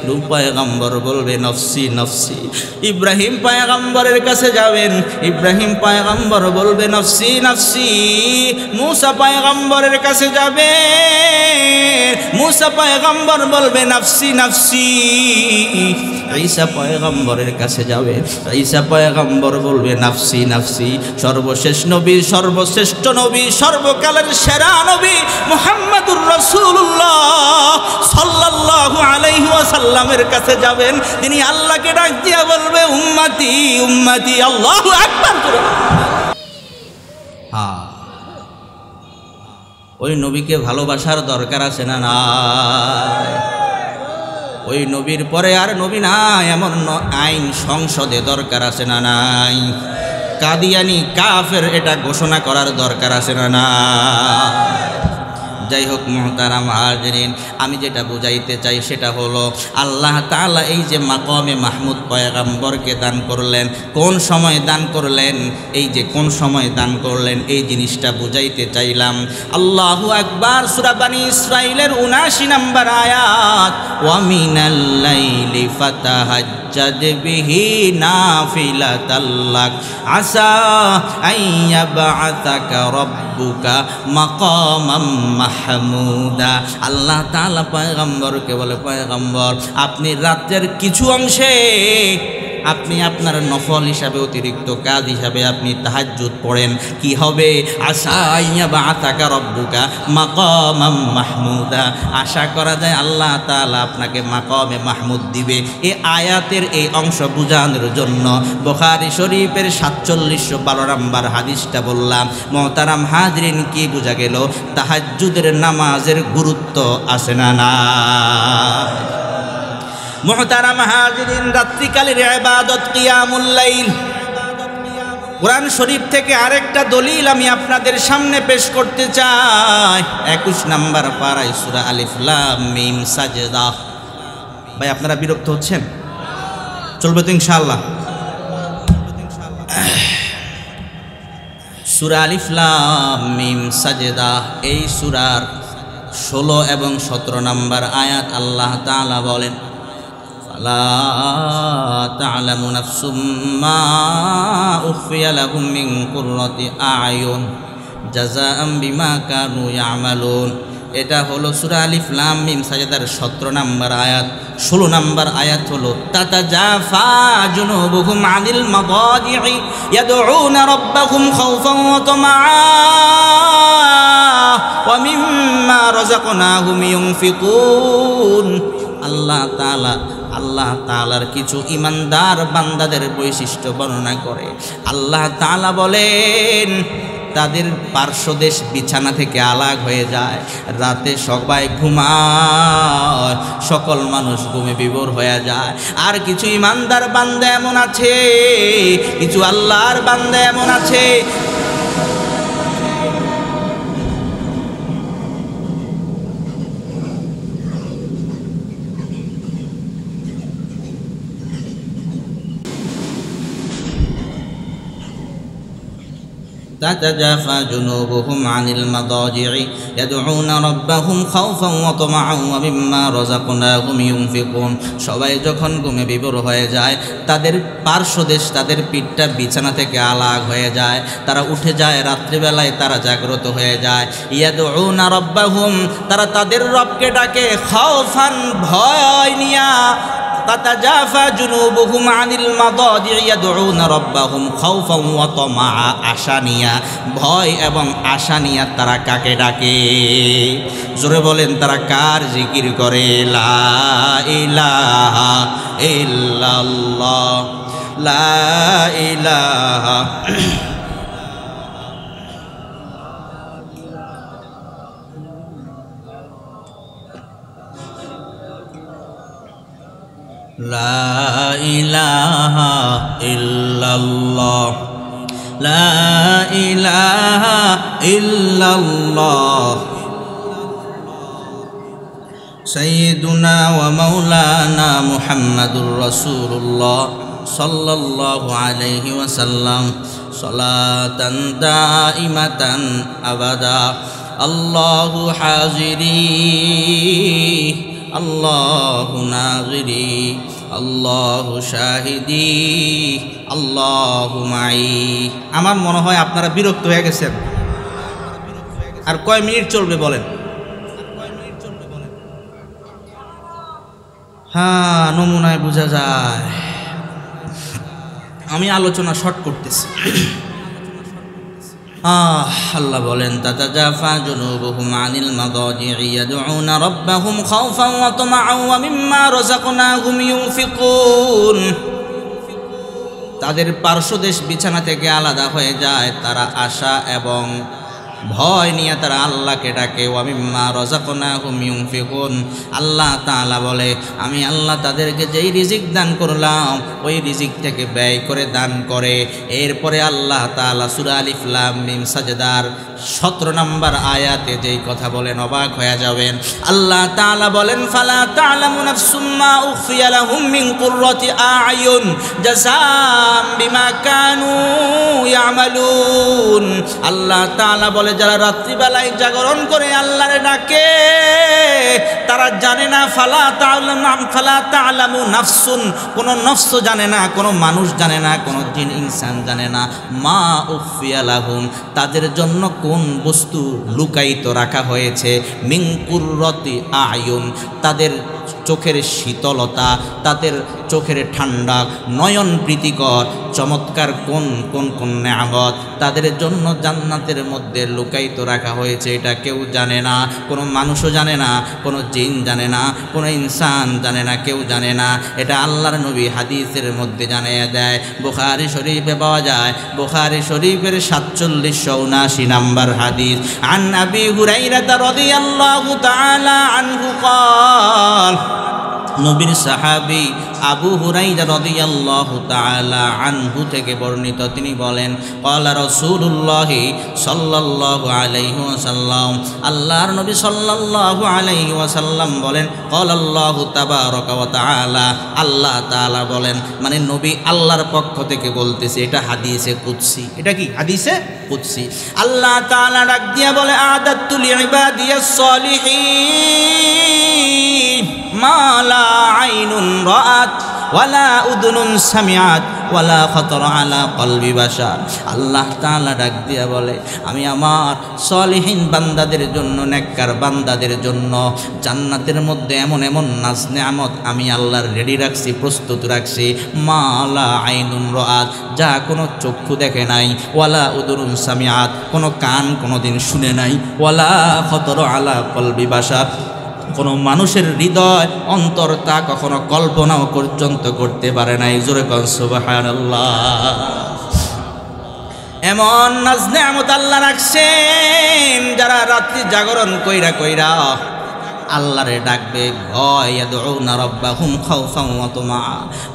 নূহ পয়গম্বর বলবে নফসি নফসি। ইব্রাহিম পয়গম্বরের কাছে যাবেন, ইব্রাহিম পয়গম্বর বলবে নফসি নফসি। মূসা পয়গম্বরের কাছে যাবে, মূসা পয়গম্বর বলবে নফসি নফসি। ঈসা পয়গম্বরের কাছে যাবে, ঈসা পয়গম্বর বলবে নফসি নফসি। সর্বশেষ নবী, সর্বশ্রেষ্ঠ নবী, সর্বকালের সেরা নবী মুহাম্মদুর রাসূলুল্লাহ সাল্লাল্লাহু আলাইহি ওয়াসাল্লামের কাছে যাবেন। তিনি আল্লাহকে ডাক দিয়া বলবে উম্মতি উম্মতি। আল্লাহু আকবার। হ্যাঁ, ওই নবীকে ভালোবাসার দরকার আছে না নাই? ওই নবীর পরে আর নবী নাই এমন আইন সংসদে দরকার আছে না নাই? কাদিয়ানি কাফের এটা ঘোষণা করার দরকার আছে না নাই? যাই হোক মুহতারাম হাজিরিন, আমি যেটা বুঝাইতে চাই সেটা হলো আল্লাহ তাআলা এই যে মাকামে মাহমুদ পয়গম্বরকে দান করলেন, কোন সময় দান করলেন, এই যে কোন সময় দান করলেন, এই জিনিসটা বুঝাইতে চাইলাম। আল্লাহু আকবার। সূরা বনী ইসরাঈলের ৭৯ নম্বর আয়াত, ওয়া মিনাল লাইলি ফাতাহাজ্জাদ বিহি নাফিলাতাল লাক আসা আইয়াবআসাকা রাব্বুকা মাকামাম মাহমুদা। আল্লাহ তাআলা পয়গম্বরকে বলে, পয়গম্বর আপনি রাতের কিছু অংশে আপনি আপনার নফল হিসাবে, অতিরিক্ত কাজ হিসাবে আপনি তাহাজ্জুদ পড়েন। কি হবে? আশা আইয়াবআসাকা রাব্বুকা মাকামাম মাহমুদা। আশা করা যায় আল্লাহ তাআলা আপনাকে মাকামে মাহমুদ দিবে। এই আয়াতের এই অংশ বুঝানোর জন্য বুখারী শরীফের ৪৭১২ নম্বর হাদিসটা বললাম। মুহতারাম হাজিরিন, কি বোঝা গেল? তাহাজ্জুদের নামাজের গুরুত্ব আছে না না? মুহতারাম হাজিরিন, রাত্রিকালের ইবাদত কিয়ামুল লাইল। কোরআন শরীফ থেকে আরেকটা দলিল আমি আপনাদের সামনে পেশ করতে চাই। ২১ নম্বর পারায় সূরা আলিফ লাম মিম সাজদা। ভাই আপনারা বিরক্ত হচ্ছেন? চলবে তো ইনশাআল্লাহ? সূরা আলিফ লাম মিম সাজদা, এই সূরার ১৬ এবং ১৭ নম্বর আয়াত আল্লাহ তাআলা বলেন, লা তা'লামু নাফসুম মা উখফিয়া লাহুম মিন কুররাতি আ'য়ুন জাযাআম বিমা কানু ইয়ামালুন। এটা হলো সূরা আলিফ লাম মিম সাজদার ১৭ নম্বর আয়াত। ১৬ নম্বর আয়াত হলো তাতাজাফা জুনুবুহুম আনিল মাদাজি'i ইয়াদউনা রাব্বাহুম খাওফান ওয়া তামাআ ওয়া মিম্মা রাযাকনাহুম ইউনফিকুন। আল্লাহ তাআলার কিছু ইমানদার বান্দাদের বৈশিষ্ট্য বর্ণনা করে। আল্লাহ তাআলা বলেন, তাদের পার্শ্বদেশ বিছানা থেকে আলাগ হয়ে যায়, রাতে সবাই ঘুমায়, সকল মানুষ ঘুমে বিভোর হয়ে যায়। আর কিছু ইমানদার বান্দা এমন আছে, কিছু আল্লাহর বান্দা এমন আছে, تتجافى جنوبهم عن المضاجع يدعون ربهم خوفا وطمعا ومما رزقناهم ينفقون সবাই যখন ঘুমে বিভোর হয়ে যায় তাদের পার্শ্বদেশ তাদের পিঠটা বিছানা থেকে আলাগ হয়ে যায় তারা উঠে যায় রাত্রিবেলায় তারা জাগ্রত হয়ে যায় ইয়াদউনা রাব্বাহুম তারা তাদের রবকে ডাকে খাউফান ভয় নিয়া তাতাজাফা জুনুবুহুম আনিল মাদাজি ইয়াদউনা রাব্বাহুম খাউফান ওয়া তামআ আশা নিয়া ভয় এবং আশা নিয়া তারা কাকে ডাকে জোরে বলেন তারা কার জিকির করে লা ইলাহা ইল্লাল্লাহ লা ইলাহা لا إله إلا الله لا إله إلا الله سيدنا ومولانا محمد رسول الله صلى الله عليه وسلم صلاة دائمة أبدا الله حاضري الله ناظري الله শাহিদি আল্লাহু মাই আমার মনে হয় আপনারা বিরক্ত হয়ে গেছেন আর কয় মিনিট চলবে বলেন হ্যাঁ নমুনায় বোঝা যায় আমি আলোচনা শর্ট করতেছি আল্লাহ বলেন তাতাজাফা জুনুবুহুম আনিল মাদাজি'i ইয়াদউনা রাব্বাহুম খাউফান ওয়া তামআন ওয়া মিম্মা রাযাকনাহুম ইউনফিকুন তাদের পার্শ্বদেশ বিছানা থেকে আলাদা হয়ে যায় তারা আশা এবং ভয় নিয়ে তারা আল্লাহকে ডাকে ওয়া মিম্মা রাযাকনাহুম ইউনফিকুন আল্লাহ তাআলা বলে আমি আল্লাহ তাদেরকে যেই রিজিক দান করলাম ওই রিজিক থেকে ব্যয় করে দান করে এরপরে আল্লাহ তাআলা সূরা আলিফ লাম মিম সাজদার 17 নম্বর আয়াতে যেই কথা বলেন অবাক হয়ে যাবেন আল্লাহ তাআলা বলেন ফালা তা'লামু নাফসুম মা উখফিয়া লাহুম মিন কুররাতি আ'য়ুন জাযাম বিমা কানু ইয়ামালুন আল্লাহ তাআলা বলে যারা রাত্রিবেলায় জাগরণ করে আল্লাহরে ডাকে তারা জানে না ফালা তা'লামু নাফসুন কোন নফস জানে না কোন মানুষ জানে না কোন জিন ইনসান জানে না মা উখফিয়া লাহুম তাদের জন্য কোন বস্তু লুকায়িত রাখা হয়েছে মিন কুররাতি আ'য়ুন তাদের চোখের শীতলতা তাদের চোখের ঠান্ডা নয়ন প্রীতিকর চমৎকার কোন কোন কোন নেয়ামত তাদের জন্য জান্নাতের মধ্যে লুকায়িত রাখা হয়েছে এটা কেউ জানে না কোনো মানুষও জানে না কোনো জিন জানে না কোনো ইনসান জানে না কেউ জানে না এটা আল্লাহর নবী হাদিসের মধ্যে জানিয়ে দেয় বুখারী শরীফে পাওয়া যায় বুখারী শরীফের 4779 নম্বর হাদিস আন আবি হুরায়রা রাদিয়াল্লাহু তাআলা আনহু قال নবীর সাহাবী আবু হুরায়রা রাদিয়াল্লাহু তাআলা আনহু থেকে বর্ণিত তিনি বলেন ক্বালা রাসূলুল্লাহ সাল্লাল্লাহু আলাইহি ওয়াসাল্লাম আল্লাহর নবী সাল্লাল্লাহু আলাইহি ওয়াসাল্লাম বলেন ক্বালাল্লাহু তাবারাকা ওয়া তাআলা আল্লাহ তাআলা বলেন মানে নবী আল্লাহর পক্ষ থেকে বলতেছে এটা হাদিসে কুদসি এটা কি হাদিসে কুদসি আল্লাহ তাআলা ডাক দিয়া বলে আদাতু লিইবাদিয়াস সালিহিন মা লা আইনুন রাআত ওয়ালা উদুনুন সামিআত ওয়ালা খাতারা আলা কলবি বাশার আল্লাহ তাআলা ডাক দিয়া বলে আমি আমার সলিহিন বান্দাদের জন্য নেককার বান্দাদের জন্য জান্নাতের মধ্যে এমন এমন নাজ নেয়ামত আমি আল্লাহর রেডি রাখছি প্রস্তুত রাখছি মা লা আইনুন রাআত যা কোনো চক্ষু দেখে নাই ওয়ালা উদুনুন সামিআত কোনো কান কোনোদিন শুনে নাই ওয়ালা খাতারা আলা কলবি বাশার কোনো মানুষের হৃদয় অন্তর তা কখনো কল্পনাও পর্যন্ত করতে পারে নাই জোরে কোন সুবহানাল্লাহ এমন নাজ নেয়ামত আল্লাহ রাখছেন যারা রাত্রি জাগরণ কইরা কইরা আল্লাহরে ডাকবে ভয় ইয়াদউনা রাব্বাহুম খাউফান ওয়া তামআ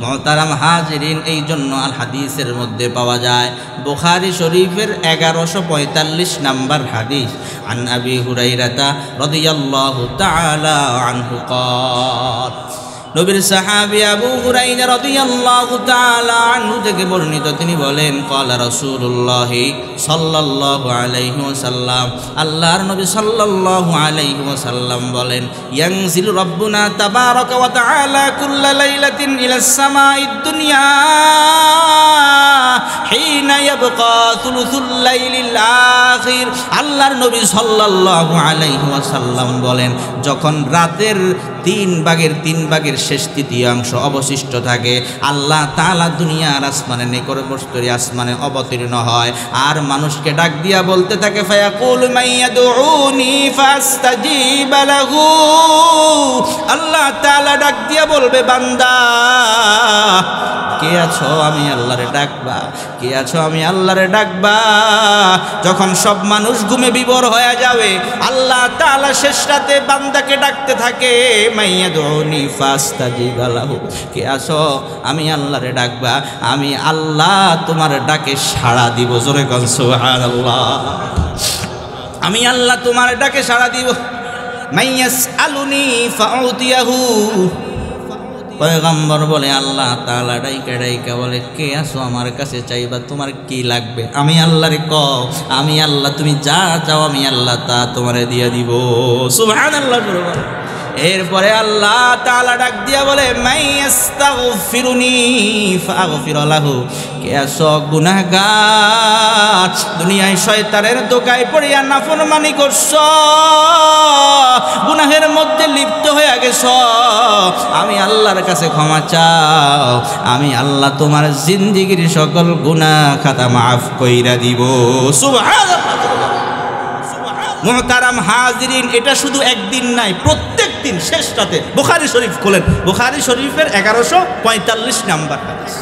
মুহতারাম হাজিরিন এই জন্য আল হাদিসের মধ্যে পাওয়া যায় বুখারী শরীফের 1145 নম্বর হাদিস আন আবি হুরায়রা রাদিয়াল্লাহু তাআলা আনহু قال নবীর সাহাবী আবু হুরায়রা রাদিয়াল্লাহু তাআলা আনহু থেকে বর্ণিত, তিনি বলেন ক্বালা রাসূলুল্লাহ সাল্লাল্লাহু আলাইহি ওয়াসাল্লাম, আল্লাহর নবী সাল্লাল্লাহু আলাইহি ওয়াসাল্লাম বলেন, ইয়ানজিলু রাব্বুনা তাবারাকা ওয়া তাআলা কুল্লা লাইলাতিন ইলাস সামাঈদ দুনিয়া হিনা ইয়াবকা থুলুসুল লাইলিল আখির। আল্লাহর নবী সাল্লাল্লাহু আলাইহি ওয়াসাল্লাম বলেন, যখন রাতের 3 ভাগের শেষ তৃতীয়াংশ অবশিষ্ট থাকে, আল্লাহ তাআলা দুনিয়ার আসমানে নিকটবর্তী আসমানে অবতীর্ণ হয় আর মানুষকে ডাক দিয়া বলতে থাকে, ফায়াকুলু মাইয়াদউনি ফাস্তাজিব লাহু। আল্লাহ তাআলা ডাক দিয়া বলবে, বান্দা কে আছো? আমি আল্লাহরে ডাকবা। কে আছো? আমি আল্লাহরে ডাকবা। যখন সব মানুষ ঘুমে বিভোর হয়ে যাবে, আল্লাহ তাআলা শেষ রাতে বান্দাকে ডাকতে থাকে, মাইয়াদউনি ফাস্তাজিব লাহু। কে আছো? আমি আল্লাহরে ডাকবা। আমি আল্লাহ তোমার ডাকে সাড়া দিব। জোরে কোন সুবহানাল্লাহ। আমি আল্লাহ তোমার ডাকে সাড়া দিব। মাইয়াসআলুনি ফাউতিয়াহু। পয়গম্বর বলে, আল্লাহ তাআলা ডাইকা বলে, কে আসো আমার কাছে চাইবা, তোমার কি লাগবে? আমি আল্লাহরে কও, আমি আল্লাহ তুমি যা চাও আমি আল্লাহ তা তোমারে দিয়ে দিব। সুবহানাল্লাহ। এরপরে আল্লাহ তাআলা ডাক দিয়া বলে, মাইয়াস্তাগফিরুনি ফাগফির লাহু। কে আসো? গুনাহগার, দুনিয়ায় শয়তানের দোকায় পড়িয়া নাফরমানি করছো, গুনাহের মধ্যে লিপ্ত হয়ে গেছো, আমি আল্লাহর কাছে ক্ষমা চাও, আমি আল্লাহ তোমার জিন্দেগীর সকল গুনাহ খাতা মাফ কইরা দিব। সুবহানাল্লাহ। মুহতারাম হাজিরিন, এটা শুধু একদিন নাই, প্রত্যেক দিন শেষ রাতে। বুখারী শরীফ খোলেন, বুখারী শরীফের 1145 নাম্বার হাদিস।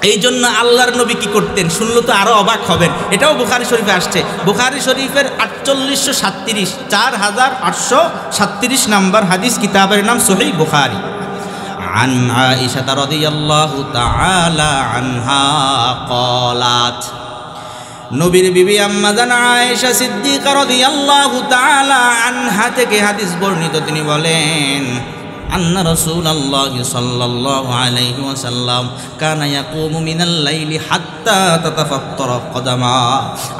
এই জন্য আল্লাহর নবী কি করতেন শুনলে তো আরো অবাক হবেন। এটাও বুখারী শরীফে আসছে, বুখারী শরীফের 4837 4837 নাম্বার হাদিস, কিতাবের নাম সহিহ বুখারী। আন আয়েশা রাদিয়াল্লাহু তাআলা আনহা ক্বালাত, নবীর বিবি আম্মা জান আয়েশা সিদ্দিকা রাদিয়াল্লাহু তাআলা আনহা থেকে হাদিস বর্ণিত, তিনি বলেন, আন্না রাসূলুল্লাহি সাল্লাল্লাহু আলাইহি ওয়াসাল্লাম কানা ইয়াকুমু মিনাল লাইলি হাত্তা তাতাফাত্তারা কদামা।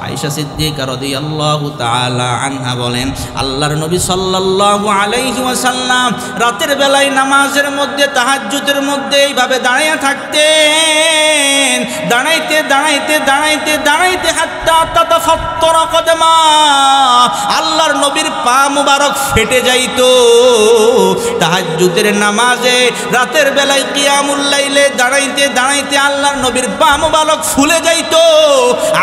আয়েশা সিদ্দিকা রাদিয়াল্লাহু তাআলা আনহা বলেন, আল্লাহর নবী সাল্লাল্লাহু আলাইহি ওয়াসাল্লাম রাতের বেলায় নামাজের মধ্যে, তাহাজ্জুদের মধ্যে এইভাবে দাঁড়ায়া থাকতেন, দাঁড়াইতে হাত্তা তাতাফাত্তারা কদামা। আল্লাহর নবীর পা মুবারক ফেটে যাইতো। তাহাজ্জুদের নামাজে রাতের বেলায় কিয়ামুল লাইলে দাঁড়াইতে আল্লাহর নবীর পা মুবারক ফুলে যাইতো।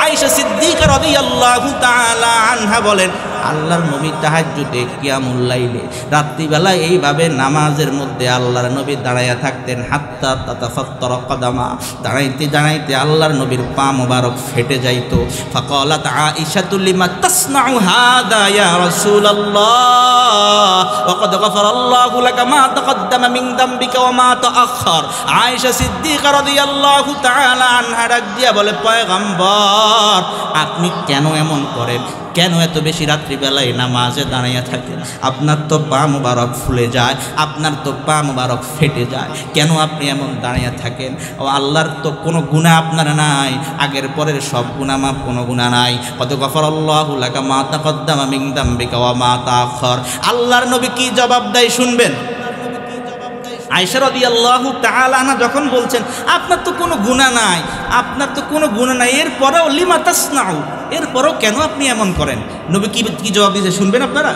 আয়েশা সিদ্দিকা রাদিয়াল্লাহু তাআলা আনহা বলেন, আল্লাহর নবী তাহাজ্জুদে কিয়ামুল লাইলে রাত্রিবেলা এইভাবে নামাজের মধ্যে আল্লাহর নবী দাঁড়াইয়া থাকতেন, হাত্তা তাতাফাত্তারা কদামা। দাঁড়াইতে আল্লাহর নবীর পা মুবারক ফেটে যাইতো। ফাকালাত আয়েশাতু লিমা তাসনাউ হাদা ইয়া রাসূলুল্লাহ ওয়া ক্বাদ গফারাল্লাহু লাকা মা তাকদ্দামা মিন যামবিকা ওয়া মা তাআখার। আয়েশা সিদ্দিকা রাদিয়াল্লাহু তাআলা আনহা ডাক দিয়া বলে, পয়গম্বর আপনি কেন এমন করেন? কেন এত বেশি রাত্রিবেলায় নামাজে দাঁড়াইয়া থাকেন? আপনার তো পা মুবারক ফুলে যায়, আপনার তো পা মুবারক ফেটে যায়, কেন আপনি এমন দাঁড়াইয়া থাকেন? ও আল্লাহর তো কোনো গুনাহ আপনার নাই, আগের পরের সব গুনাহ মাফ, কোনো গুনাহ নাই। কত গফারাল্লাহু লাকা মা তাকদ্দামা মিন যামবিকা ওয়া মা তাআখার। আল্লাহর নবী কি জবাব দেয় শুনবেন। আয়েশা রাদিয়াল্লাহু তাআলা আনহা যখন বলছেন, আপনার তো কোনো গুনাহ নাই, আপনার তো কোনো গুনাহ নাই, এরপরেও লিমা তাসনাউ, এরপরেও কেন আপনি এমন করেন? নবী কি জবাব দিয়েছে শুনবেন আপনারা?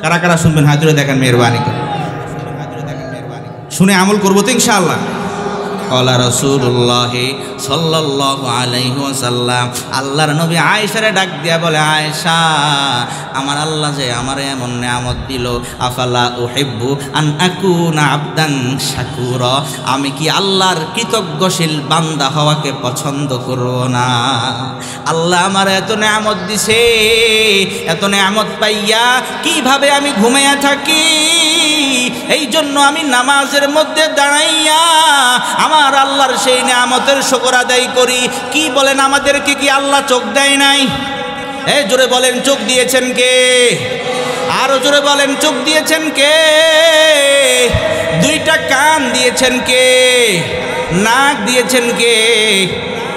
কারা কারা শুনবেন হাত তুলে দেখেন, মেহেরবানি করে শুনে আমল করবো তো ইনশাআল্লাহ। ক্বালা রাসূলুল্লাহি সাল্লাল্লাহু আলাইহি ওয়াসাল্লাম, আল্লাহর নবী আয়েশারে ডাক দিয়া বলে, আয়েশা আমার আল্লাহ যে আমার এমন নিয়ামত দিল, আফালা উহিব্বু আন আকুনা আবদান শাকুরা, আমি কি আল্লাহর কৃতজ্ঞশীল বান্দা হওয়াকে পছন্দ করব না? আল্লাহ আমার এত নিয়ামত দিছে, এত নিয়ামত পাইয়া কিভাবে আমি ঘুমাইয়া থাকি? এই জন্য আমি নামাজের মধ্যে দাঁড়াইয়া আমার আল্লাহর সেই নিয়ামতের শুকর আদায় করি। কি বলেন, আমাদেরকে কি আল্লাহ চোখ দেয় নাই? জোরে বলেন, চোখ দিয়েছেন কে? আরো জোরে বলেন, চোখ দিয়েছেন কে? দুইটা কান দিয়েছেন কে? নাক দিয়েছেন কে?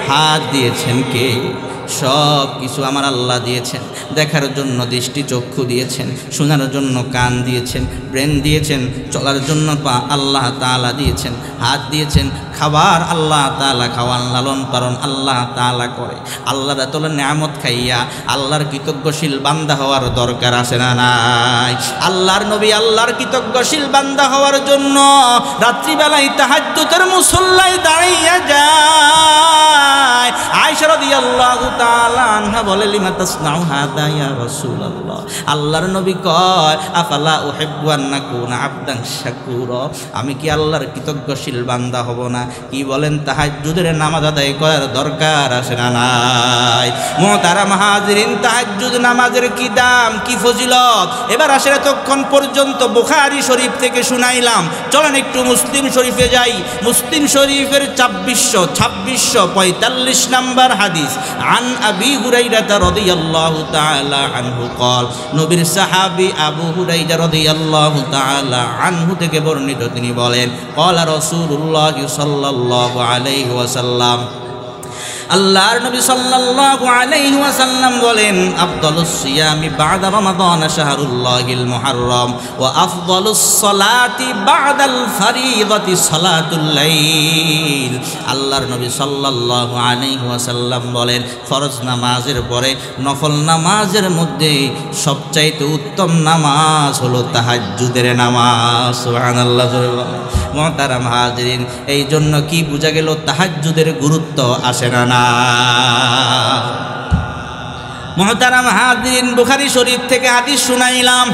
হাত দিয়েছেন কে? সব কিছু আমার আল্লাহ দিয়েছেন। দেখার জন্য দৃষ্টি চক্ষু দিয়েছেন, শোনার জন্য কান দিয়েছেন, ব্রেন দিয়েছেন, চলার জন্য পা আল্লাহ তাআলা দিয়েছেন, হাত দিয়েছেন, খাবার আল্লাহ তাআলা খাওয়ান, লালন পালন আল্লাহ তাআলা করে। আল্লাহর এত নিয়ামত খাইয়া আল্লাহর কৃতজ্ঞশীল বান্দা হওয়ার দরকার আছে না নাই? আল্লাহর নবী আল্লাহর কৃতজ্ঞশীল বান্দা হওয়ার জন্য রাত্রিবেলায় তাহাজ্জুদের মুসল্লায় দাঁড়াইয়া যায়। আয়েশা রাদিয়াল্লাহু তাআলা আনহা বলে, লিমা তাসনাউ হাদা ইয়া রাসূলুল্লাহ। আল্লাহর নবী কয়, আফালা উহিব্বু আন নাকুনা আবদান শাকুরা, আমি কি আল্লাহর কৃতজ্ঞশীল বান্দা হব না? কি বলেন, তাহাজ্জুদের নামাজ আদায় করার দরকার আছে না নাই? মুহতারাম হাজিরিন, তাহাজ্জুদ নামাজের কি দাম, কি ফজিলত। এবার আসলে এতক্ষণ পর্যন্ত বুখারী শরীফ থেকে শুনাইলাম, চলেন একটু মুসলিম শরীফে যাই। মুসলিম শরীফের 2645 নম্বর হাদিস। আন আবি হুরায়রা রাদিয়াল্লাহু তাআলা আনহু قال, নবীর সাহাবী আবু হুরায়রা রাদিয়াল্লাহু তাআলা আনহু থেকে বর্ণিত, তিনি বলেন, قال রাসূলুল্লাহ সাল্লাল্লাহু আলাইহি ওয়াসাল্লাম, আল্লাহর নবী সাল্লাল্লাহু আলাইহি ওয়াসাল্লাম বলেন, আফদালুস সিয়ামি বা'দা রমাদান শাহরুল্লাহিল মুহাররম ওয়া আফদালুস সালাতি বা'দাল ফরিদাতি সালাতুল লাইল। আল্লাহর নবী সাল্লাল্লাহু আলাইহি ওয়াসাল্লাম বলেন, ফরজ নামাজের পরে নফল নামাজের মধ্যে সবচাইতে উত্তম নামাজ হলো তাহাজ্জুদের নামাজ। সুবহানাল্লাহ। মুহতারাম হাজিরিন, এই জন্য কি বোঝা গেল, তাহাজ্জুদের গুরুত্ব আসে না? মুহতারাম হাজিরিন, বুখারী শরীফ থেকে হাদিস শুনাইলাম,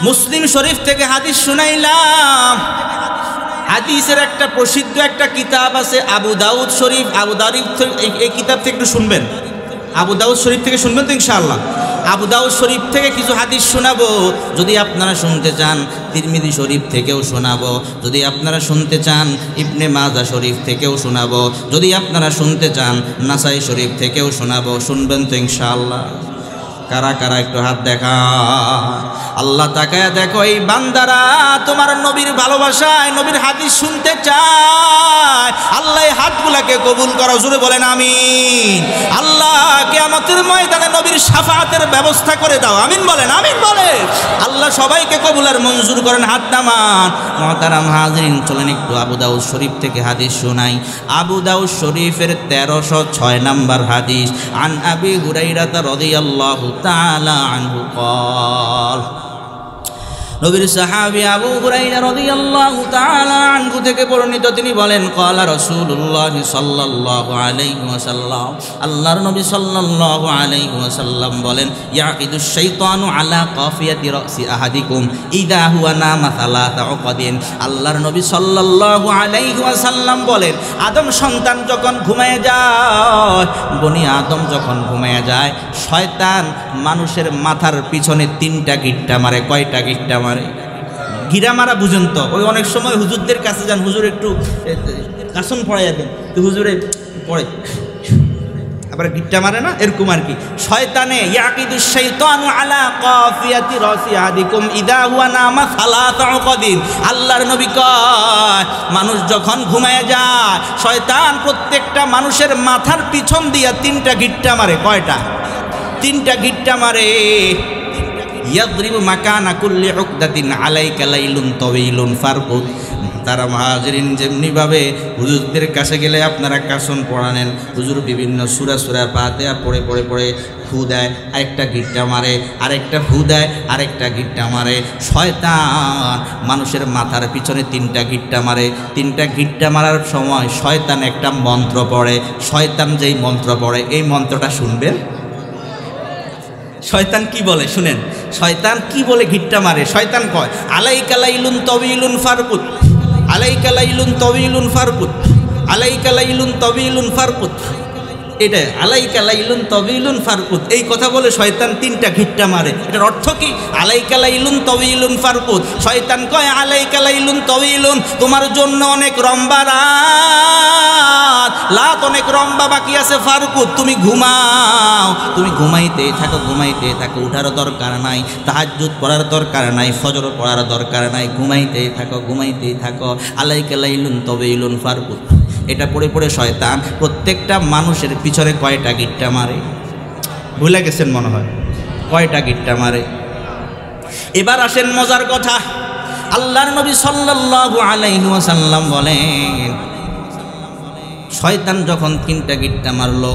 মুসলিম শরীফ থেকে হাদিস শুনাইলাম। হাদিসের একটা প্রসিদ্ধ একটা কিতাব আছে আবু দাউদ শরীফ। আবু দাউদ, এই কিতাব থেকে একটু শুনবেন, আবু দাউদ শরীফ থেকে শুনবেন তো ইনশাআল্লাহ। আবু দাউদ শরীফ থেকে কিছু হাদিস শোনাবো, যদি আপনারা শুনতে চান তিরমিজি শরীফ থেকেও শোনাবো, যদি আপনারা শুনতে চান ইবনে মাজাহ শরীফ থেকেও শোনাবো, যদি আপনারা শুনতে চান নাসাই শরীফ থেকেও শোনাবো। শুনবেন তো ইনশাআল্লাহ? কারা কারা একটু হাত দেখা। আল্লাহ তাকায়া দেখো, এই বান্দারা তোমার নবীর ভালোবাসায় নবীর হাদিস শুনতে চায়। আল্লাহ এই হাতগুলাকে কবুল করো, জোরে বলেন আমিন। আল্লাহ কিয়ামতের ময়দানে নবীর শাফাআতের ব্যবস্থা করে দাও, আমিন বলেন, আমিন বলেন। আল্লাহ সবাইকে কবুল আর মঞ্জুর করেন, হাত নামান। মুহতারাম হাজিরিন, চলেন একটু আবু দাউদ শরীফ থেকে হাদিস শোনাই। আবু দাউদ শরীফের 1306 নম্বর হাদিস। আন আবি হুরায়রা রাদিয়াল্লাহু তাআলা আনহু قال, নবীর সাহাবী আবু হুরায়রা রাদিয়াল্লাহু তাআলা আনহু থেকে বর্ণিত, তিনি বলেন, قال রাসূলুল্লাহ সাল্লাল্লাহু আলাইহি ওয়াসাল্লাম, আল্লাহর নবী সাল্লাল্লাহু আলাইহি ওয়াসাল্লাম বলেন, ইয়াকিদুশ শাইতানু আলা কাফিয়াতি রাসি আহাদিকুম ইদা হুয়া নামা সালাতা উকদিন। আল্লাহর নবী সাল্লাল্লাহু আলাইহি ওয়াসাল্লাম বলেন, আদম সন্তান যখন ঘুমিয়ে যায়, বনি আদম যখন ঘুমিয়ে যায়, শয়তান মানুষের মাথার পিছনে 3টা গিট্টা মারে। কয়টা গিট্টা মারে? গিরা মারা বুঝেন তো? ওই অনেক সময় হুজুরদের কাছে যান, হুজুর একটু কাসম পড়াইয়া দেন, তো হুজুরে পড়ে আবার গিট্টা মারে না, এরকম আর কি। শয়তানে ইয়াকিদুশ শাইতানু আলা কাফিয়াতি রাসি আহাদিকুম ইদা হুয়া নামা সালাতা উকদিন। আল্লাহর নবী কয়, মানুষ যখন ঘুমায় যায়, শয়তান প্রত্যেকটা মানুষের মাথার পিছন দিয়া 3টা গিট্টা মারে। কয়টা? 3টা গিট্টা মারে। ইয়াদরিবু মাকানা কুল্লি উকদাতিন আলাইকা লাইলুন তাওয়িলুন ফারকুদ। তারা মুহাজিরিন যেমনিভাবে হুজুরদের কাছে গেলে আপনারা কাসন পড়ানেন, হুজুর বিভিন্ন সূরা ফাতিহা পড়ে পড়ে পড়ে ফু দেয়, আরেকটা গিট্টা মারে, আরেকটা ফু দেয়, আরেকটা গিট্টা মারে। শয়তান মানুষের মাথার পিছনে 3টা গিট্টা মারে। 3টা গিট্টা মারার সময় শয়তান একটা মন্ত্র পড়ে। শয়তান যেই মন্ত্র পড়ে, এই মন্ত্রটা শুনবেন। শয়তান কি বলে শুনেন, শয়তান কি বলে গিট্টা মারে। শয়তান কয়, আলাইকা লাইলুন তাওয়িলুন ফারকুদ, আলাইকা লাইলুন তাওয়িলুন ফারকুদ, আলাইকা লাইলুন তাওয়িলুন ফারকুদ। এটা আলাইকা লাইলুন তাওয়িলুন ফারকুদ, এই কথা বলে শয়তান 3টা গিট্টা মারে। এটার অর্থ কি? আলাইকা লাইলুন তাওয়িলুন ফারকুদ। শয়তান কয়, আলাইকা লাইলুন তাওয়িলুন, তোমার জন্য অনেক লম্বা রাত, লাত অনেক লম্বা বাকি আছে ফারকুত, তুমি ঘুমাও, তুমি ঘুমাইতেই থাকো, উঠার দরকার নাই, তাহাজ্জুদ পড়ার দরকার নাই, ফজর পড়ার দরকার নাই, ঘুমাইতেই থাকো। আলাইকা লাইলুন তওয়িলুন ফারকুত। এটা পড়ে পড়ে শয়তান প্রত্যেকটা মানুষের পিছনে কয়টা গিট্টা মারে, ভুলে গেছেন মনে হয়, কয়টা গিট্টা মারে। এবার আসেন মজার কথা, আল্লাহর নবী সাল্লাল্লাহু আলাইহি ওয়াসাল্লাম বলেন, শয়তান যখন 3টা গিট্টা মারলো,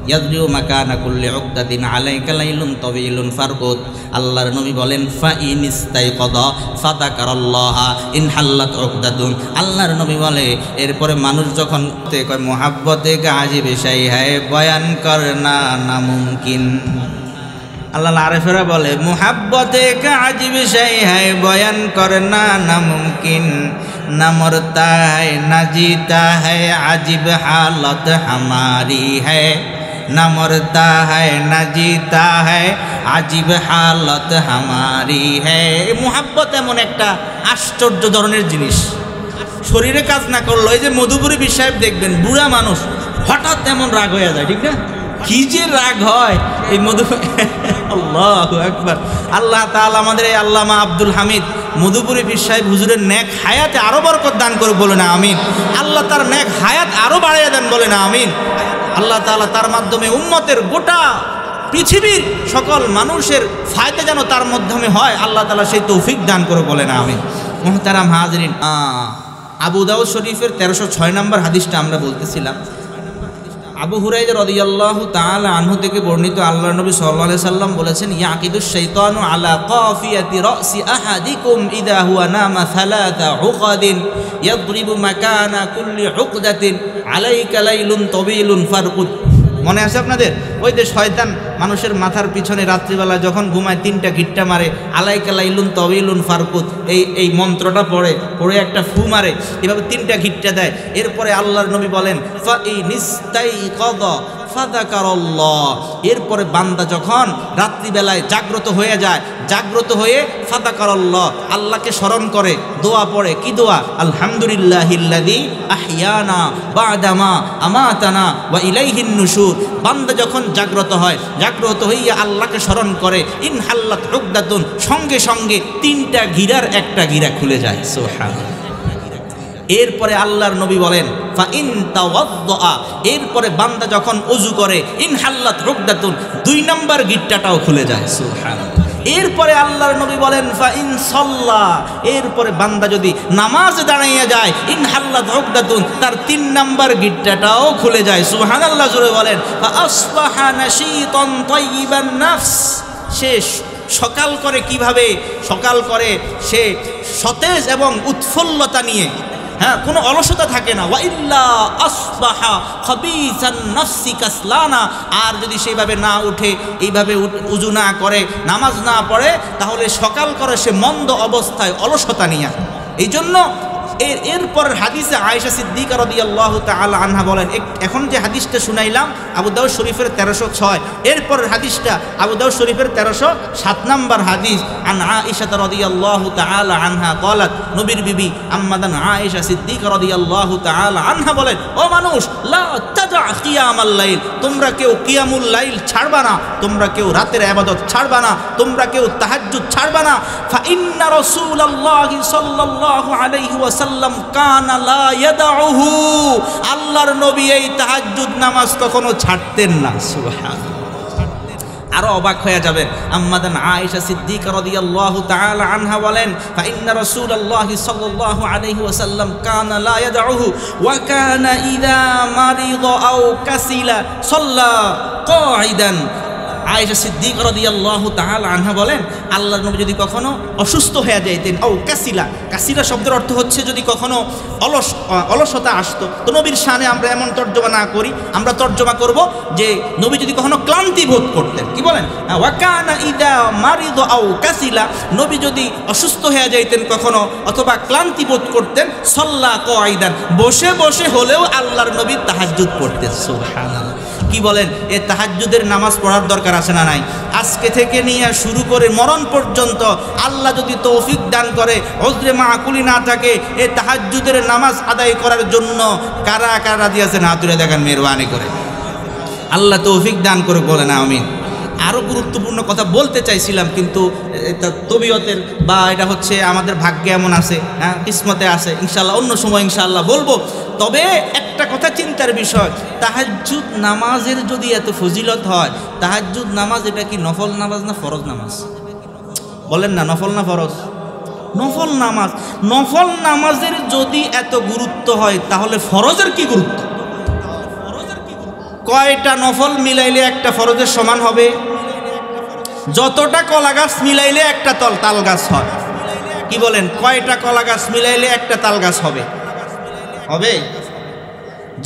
ইয়াদরিউ মাকানা কুল্লি উকদাতিন আলাইকা লাইলুন তাওয়িলুন ফারকুত, আল্লাহর নবী বলেন ফা ইন ইস্তাইকাদা ফাযাকারাল্লাহা ইন হাল্লাত উকদাতুন। আল্লাহর নবী বলে এরপরে মানুষ যখন কয় মোহাব্বতে গাজি বেশাই হ্যায় বয়ান করনা নামুমকিন, আল্লাহ আরেফেরা বলে মোহাব্বতে গাজি বেশাই হ্যায় বয়ান করনা নামুমকিন, না মরতা হ্যায় না जीता है अजीब हालत हमारी है, ना मरता है ना जीता है अजीब हालत हमारी है। মোহাব্বত এমন একটা আশ্চর্য ধরনের জিনিস, শরীরে কাজ না করলো। এই যে মধুপুরী পীর সাহেব দেখবেন, বুড়া মানুষ হঠাৎ এমন রাগ হয়ে যায়, ঠিক না? কি যে রাগ হয় এই আল্লাহু আকবার। আল্লাহ তাআলা আমাদের এই আল্লামা আব্দুল হামিদ মধুপুরী পীর সাহেব হুজুরের নেক হায়াতে আরো বরকত দান করে, বলে না আমিন। আল্লাহ তার নেক হায়াত আরো বাড়িয়ে দেন, বলে না আমিন। আল্লাহ তাআলা তার মাধ্যমে উম্মতের গোটা পৃথিবীর সকল মানুষের ফায়দা যেন তার মাধ্যমে হয়, আল্লাহ তাআলা সেই তৌফিক দান করে, বলে না আমিন। মুহতারাম হাজিরিন, আবু দাউদ শরীফের 1306 নম্বর হাদিসটা আমরা বলতেছিলাম। আবু হুরায়রা রাদিয়াল্লাহু তাআলা আনহু থেকে বর্ণিত, আল্লাহর নবী সাল্লাল্লাহু আলাইহি সাল্লাম বলেছেন, ইয়াকিদুশ শাইতানু আলা কাফিয়াতি রাসি আহাদিকুম ইযা হুয়া নামা সালাসা উকাদিন ইয়াদরিবু মাকানা কুল্লি উকদাতিন আলাইকা লাইলুন তাওয়িলুন ফারকুত। মনে আছে আপনাদের? ওই যে শয়তান মানুষের মাথার পিছনে রাত্রিবেলা যখন ঘুমায় 3টা গিট্টা মারে, আলাইকা লাইলুন তাওয়িলুন ফারকুত, এই মন্ত্রটা পড়ে একটা ফু মারে, এভাবে 3টা গিট্টা দেয়। এরপরে আল্লাহর নবী বলেন ফা ইনিস্তাইকাযা ফাযাকারাল্লাহ, এরপরে বান্দা যখন রাত্রিবেলায় জাগ্রত হয়ে যায়, জাগ্রত হয়ে ফাযাকারাল্লাহ, আল্লাহকে স্মরণ করে, দোয়া পড়ে। কি দোয়া? আলহামদুলিল্লাহিল্লাযী আহইয়ানা বা'দামা আমাতানা ওয়া ইলাইহিন নুশুর। বান্দা যখন জাগ্রত হয়, জাগ্রত হইয়া আল্লাহকে স্মরণ করে, ইন হাল্লাত উকদাতুন, সঙ্গে সঙ্গে 3টা গিরার একটা গিরা খুলে যায়। সুবহানাল্লাহ। এরপরে আল্লাহর নবী বলেন ফা ইন তাওয়াদ্দা, এরপরে বান্দা যখন ওযু করে, ইন হাল্লাত উকদাতুন, 2 নম্বর গিট্টাটাও খুলে যায়। সুবহানাল্লাহ। এরপরে আল্লাহর নবী বলেন ফা ইন সাল্লা, এরপরে বান্দা যদি নামাজে দাঁড়াইয়া যায়, ইন হাল্লাত উকদাতুন, তার 3 নম্বর গিট্টাটাও খুলে যায়। সুবহানাল্লাহ জোরে বলেন। ফা আসবাহা নাশীতান তাইয়িবান নাফস, সে সকাল করে কিভাবে? সকাল করে সে সতেজ এবং উৎফুল্লতা নিয়ে, হ্যাঁ, কোনো অলসতা থাকে না। ওয়া ইল্লা আসবাহা খাবিসান নাফসি কাসলানা, আর যদি সেইভাবে না উঠে, এইভাবে উজু না করে, নামাজ না পড়ে, তাহলে সকাল করে সে মন্দ অবস্থায় অলসতা নিয়ে। এই জন্য এরপরের হাদিসে আয়েশা সিদ্দিকা রাদিয়াল্লাহু তাআলা আনহা বলেন, এখন যে হাদিসটা শুনাইলাম আবু দাউদ শরীফের 1306, এরপরের হাদিসটা আবু দাউদ শরীফের 1307 নম্বর হাদিস। আন আয়েশা রাদিয়াল্লাহু তাআলা আনহা قالت, নবীর বিবি আম্মাদান আয়েশা সিদ্দিকা রাদিয়াল্লাহু তাআলা আনহা বলেন, ও মানুষ, লা তাদা কিয়ামাল লাইল, তোমরা কেউ কিয়ামুল লাইল ছাড়বা না, তোমরা কেউ রাতের ইবাদত ছাড়বা না, তোমরা কেউ তাহাজ্জুদ ছাড়বা না। ফা ইন্না রাসূলুল্লাহি সাল্লাল্লাহু আলাইহি ওয়াসাল্লাম কানা লা ইয়াদাউহু, আল্লাহর নবী এই তাহাজ্জুদ নামাজ কখনো ছাড়তেন না। সুবহানাল্লাহ। আরো অবাক হয়ে যাবেন, আম্মাদান আয়েশা সিদ্দিকা রাদিয়াল্লাহু তাআলা আনহা বলেন, ফা ইন্না রাসূলুল্লাহি সাল্লাল্লাহু আলাইহি ওয়াসাল্লাম কানা লা ইয়াদাউহু ওয়া কানা ইযা মারিদা আও কাসিলা সাল্লা কাঈদান। আয়েশা সিদ্দিকা রাদিয়াল্লাহু তাআলা আনহা বলেন, আল্লাহর নবী যদি কখনো অসুস্থ হয়ে যাইতেন, ও কাসিলা, কাসিলা শব্দের অর্থ হচ্ছে যদি কখনো অলসতা আসতো, তো নবীর শানে আমরা এমন তর্জমা না করি, আমরা তর্জমা করব যে নবী যদি কখনো ক্লান্তি বোধ করতেন। কি বলেন? ওয়া কানা ইযা মারিদা আও কাসিলা, নবী যদি অসুস্থ হয়ে যাইতেন কখনো অথবা ক্লান্তি বোধ করতেন, সাল্লা কাঈদান, বসে বসে হলেও আল্লাহর নবী তাহাজ্জুদ পড়তেন। সুবহানাল্লাহ। কি বলেন? এ তাহাজ্জুদের নামাজ পড়ার দরকার আছে না নাই? আজকে থেকে নিয়ে শুরু করে মরণ পর্যন্ত আল্লাহ যদি তৌফিক দান করে, উযরে মাকুলি না থাকে, এই তাহাজ্জুদের নামাজ আদায় করার জন্য কারা কারা দিয়েছেন হাত তুলে দেখান মেহরবানি করে। আল্লাহ তৌফিক দান করে বলেন আমিন। আরও গুরুত্বপূর্ণ কথা বলতে চাইছিলাম, কিন্তু এটা তবিয়তের বা এটা হচ্ছে আমাদের ভাগ্যে এমন আছে, হ্যাঁ কিসমতে আছে, ইনশাআল্লাহ অন্য সময় ইনশাআল্লাহ বলবো। তবে একটা কথা চিন্তার বিষয়, তাহাজ্জুদ নামাজের যদি এত ফজিলত হয়, তাহাজ্জুদ নামাজ এটা কি নফল নামাজ না ফরজ নামাজ? বলেন না, নফল না ফরজ? নফল নামাজ। নফল নামাজের যদি এত গুরুত্ব হয়, তাহলে ফরজের কি গুরুত্ব? কয়টা নফল মিলাইলে একটা ফরজের সমান হবে? যতটা কলা গাছ মিলাইলে একটা তাল গাছ হয়। কি বলেন, কয়টা কলা গাছ মিলাইলে একটা তাল গাছ হবে? হবে।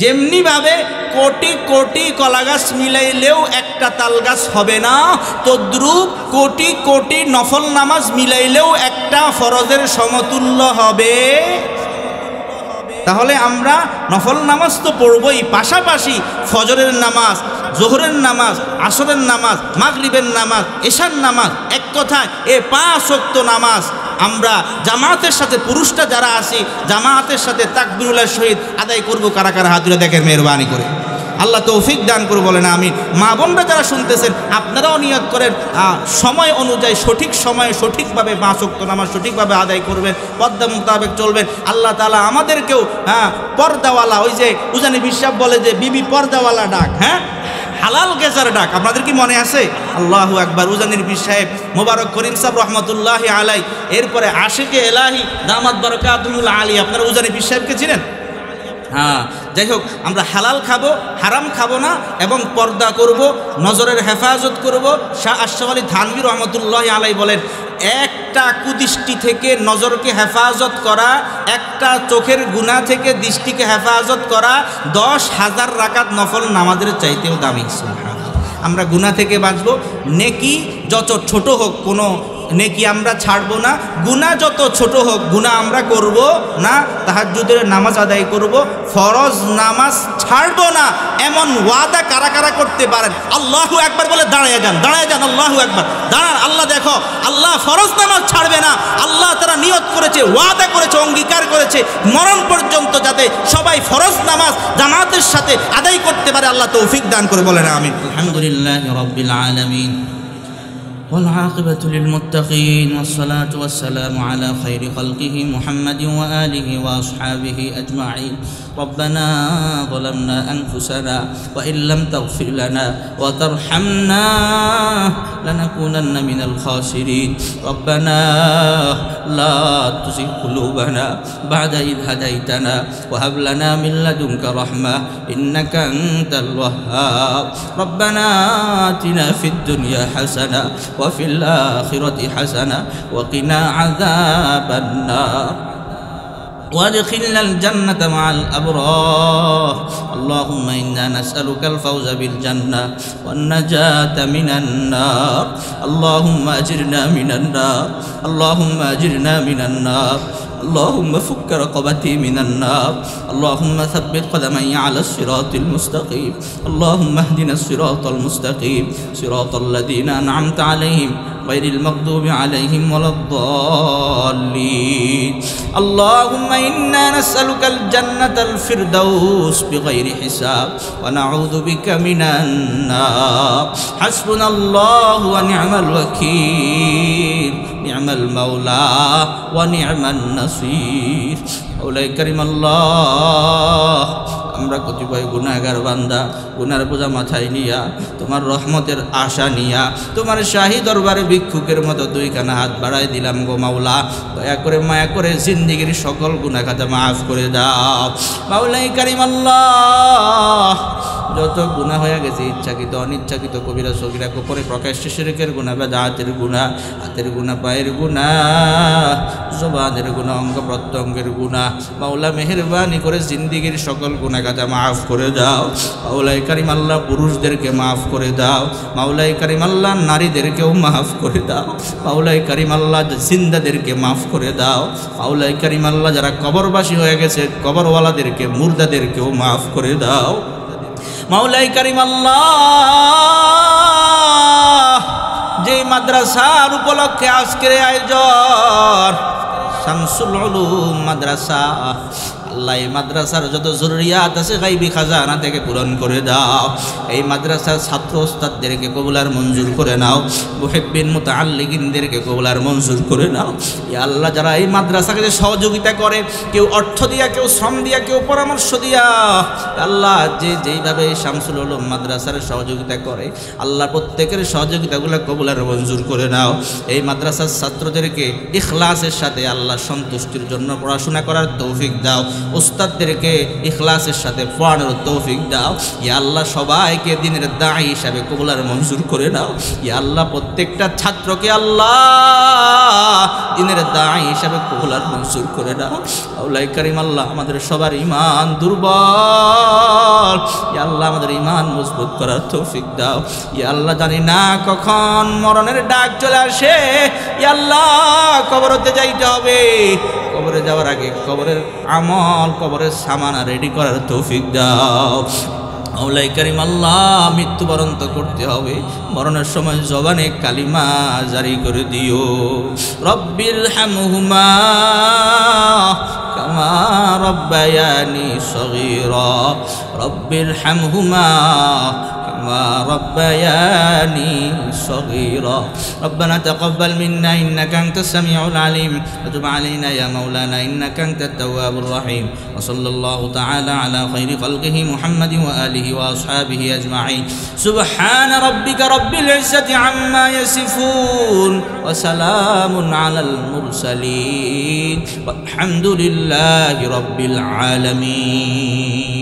যেমনিভাবে কোটি কোটি কলা গাছ মিলাইলেও একটা তাল গাছ হবে না, তদ্রূপ কোটি কোটি নফল নামাজ মিলাইলেও একটা ফরজের সমতুল্য হবে। তাহলে আমরা নফল নামাজ তো পড়বই, পাশাপাশি ফজরের নামাজ, জোহরের নামাজ, আসরের নামাজ, মাগরিবের নামাজ, এশার নামাজ, এক কথায় এ 5 ওয়াক্ত নামাজ আমরা জামাতের সাথে, পুরুষটা যারা আছি জামাতের সাথে তাকবীরুল্লাহ সহিত আদায় করব। কারা কারা হাত তুলে দেখেন মেহরবানি করে। আল্লাহ তৌফিক দান করে বলেন আমিন। মা বোনরা যারা শুনতেছেন আপনারাও নিয়ত করেন সময় অনুযায়ী সঠিক সময়ে সঠিকভাবে 5 ওয়াক্ত নামাজ সঠিকভাবে আদায় করবেন, পর্দা মোতাবেক চলবেন। আল্লাহ তাআলা আমাদেরকেও পর্দাওয়ালা, ওই যে উজানি বিশ্বাস বলে যে বিবি পর্দাওয়ালা ডাক, হ্যাঁ হালাল গেজার ডাক, আপনাদের কি মনে আছে? আল্লাহু আকবার। উজানির পীর সাহেব মোবারক করিম সাহেব রহমতুল্লাহি আলাই, এরপরে আশিকে এলাহি দামাত বারাকাতুহুল আলী, আপনারা উজানি পীর সাহেবকে চিনেন? হ্যাঁ, যাই হোক, আমরা হালাল খাবো, হারাম খাবো না, এবং পর্দা করব, নজরের হেফাজত করব। শাহ আশরাফ আলী থানভী রহমতুল্লাহি আলাই বলেন, একটা কুদৃষ্টি থেকে নজরকে হেফাজত করা, একটা চোখের গুনাহ থেকে দৃষ্টিকে হেফাজত করা 10,000 রাকাত নফল নামাজের চাইতেও দামি। আমরা গুনাহ থেকে বাঁচব। নেকি যত ছোট হোক, কোনো নেকি আমরা ছাড়বো না। গুনাহ যত ছোট হোক, গুনাহ আমরা করব না। তাহাজ্জুদের নামাজ আদায় করব, ফরজ নামাজ ছাড়বো না, এমন ওয়াদা কারা কারা করতে পারেন? আল্লাহু আকবার বলে দাঁড়ায় যান, দাঁড়ায় যান, আল্লাহু আকবার, দাঁড়ান। আল্লাহ দেখো, আল্লাহ ফরজ নামাজ ছাড়বে না। আল্লাহ তারা নিয়ত করেছে, ওয়াদা করেছে, অঙ্গীকার করেছে, মরণ পর্যন্ত যাতে সবাই ফরজ নামাজ জামাতের সাথে আদায় করতে পারে। আল্লাহ তৌফিক দান করে বলেন আমিন। আলহামদুলিল্লাহি রাব্বিল আলামিন والعاقبة للمتقين والصلاة والسلام على خير خلقه محمد وآله وأصحابه أجمعين. ربنا ظلمنا أنفسنا وإن لم تغفر لنا وترحمنا لنكونن من الخاسرين. ربنا لا تزغ قلوبنا بعد إذ هديتنا وهب لنا من لدنك رحمة إنك أنت الوهاب. ربنا آتنا في الدنيا حسنة وفي الآخرة حسنة وقنا عذاب النار وادخلنا الجنة مع الأبرار. اللهم إنا نسألك الفوز بالجنة والنجاة من النار. اللهم أجرنا من النار، اللهم أجرنا من النار. اللهم فك رقبتي من النار. اللهم ثبت قدمي على الصراط المستقيم. اللهم اهدنا الصراط المستقيم، صراط الذين أنعمت عليهم غير المغضوب عليهم ولا الضالين. اللهم إنا نسألك الجنة الفردوس بغير حساب ونعوذ بك من النار. حسبنا الله ونعم الوكيل، نعم المولى ونعم النصير. مولاي كريم الله، আমরা কতিপয় গুনাহগার বান্দা, গুনার বোঝা মাথায় নিয়া, তোমার রহমতের আশা নিয়া, তোমার শাহী দরবারে ভিক্ষুকের মতো 2খানা হাত বাড়াই দিলাম গো মাওলা। দয়া করে মায়া করে জিন্দেগির সকল গুনাহ খাতা মাফ করে দাও মাওলাই কারীম আল্লাহ। যত গুনাহ হয়ে গেছে, ইচ্ছাকৃত অনিচ্ছাকৃত, কবিরা সগীরা, গোপনে প্রকাশ্যে শিরকের গুনাহ, বেদাতের গুনাহ, হাতের গুনাহ, পায়ের গুনাহ, জবানের গুনাহ, অঙ্গ প্রত্যঙ্গের গুনাহ, মাওলা মেহেরবানি করে জিন্দেগির সকল গুনাহ খাতা মাফ করে দাও মাওলাই কারীম আল্লাহ। পুরুষদেরকে মাফ করে দাও মাওলাই কারীম আল্লাহ, নারীদেরকেও মাফ করে দাও মাওলাই কারীম আল্লাহ, জিন্দাদেরকে মাফ করে দাও মাওলাই কারীম আল্লাহ। যারা কবরবাসী হয়ে গেছে, কবরওয়ালাদেরকে, মুর্দাদেরকেও মাফ করে দাও মাওলাই কারীম আল্লাহ। যেই মাদ্রাসার উপলক্ষে আজকের আয়োজন শামসুল উলুম মাদ্রাসা, আল্লাহ এই মাদ্রাসার যত জরুরিয়াত আছে গাইবি খাজানা থেকে পূরণ করে দাও। এই মাদ্রাসার ছাত্র ওস্তাদদেরকে কবুলার মঞ্জুর করে নাও, মুহিব্বিন মুতাআল্লিকিনদেরকে কবুলার মঞ্জুর করে নাও। ইয়া আল্লাহ, যারা এই মাদ্রাসাকে যে সহযোগিতা করে, কেউ অর্থ দিয়া, কেউ শ্রম দিয়া, কেউ পরামর্শ দিয়া, আল্লাহ যে যেইভাবে শামসুল উলুম মাদ্রাসার সহযোগিতা করে, আল্লাহ প্রত্যেকের সহযোগিতাগুলো কবুলার মঞ্জুর করে নাও। এই মাদ্রাসার ছাত্রদেরকে ইখলাসের সাথে আল্লাহ সন্তুষ্টির জন্য পড়াশোনা করার তৌফিক দাও, উস্তাদদেরকে ইখলাসের সাথে পড়ানোর তৌফিক দাও। ইয়া আল্লাহ, সবাইকে দিনের দাঈ হিসাবে কবুলার মঞ্জুর করে নাও। ইয়া আল্লাহ, প্রত্যেকটা ছাত্রকে আল্লাহ দিনের দাঈ হিসাবে কবুলার মঞ্জুর করে নাও। আল্লাহ কারীম, আল্লাহ আমাদের সবার ঈমান দুর্বল, ইয়া আল্লাহ আমাদের ঈমান মজবুত করার তৌফিক দাও। ইয়া আল্লাহ, জানি না কখন মরণের ডাক চলে আসে, ইয়া আল্লাহ কবরতে যাইতে হবে, কবরে যাওয়ার আগে কবরের আমল, কবরের সামানা রেডি করার তৌফিক দাও। আল্লাহ কারীম, আল্লাহ মৃত্যুবরণ তো করতে হবে, মরণের সময় জবানে কালিমা জারি করে দিও। রব্বির হামহুমা কামা রব্বায়ানি সগীরা, রব্বির হামহুমা كما ربياني صغيرا. ربنا تقبل منا إنك أنت السميع العليم وتب علينا يا مولانا إنك أنت التواب الرحيم. وصلى الله تعالى على خير خلقه محمد وآله وأصحابه أجمعين. سبحان ربك رب العزة عما يصفون وسلام على المرسلين والحمد لله رب العالمين.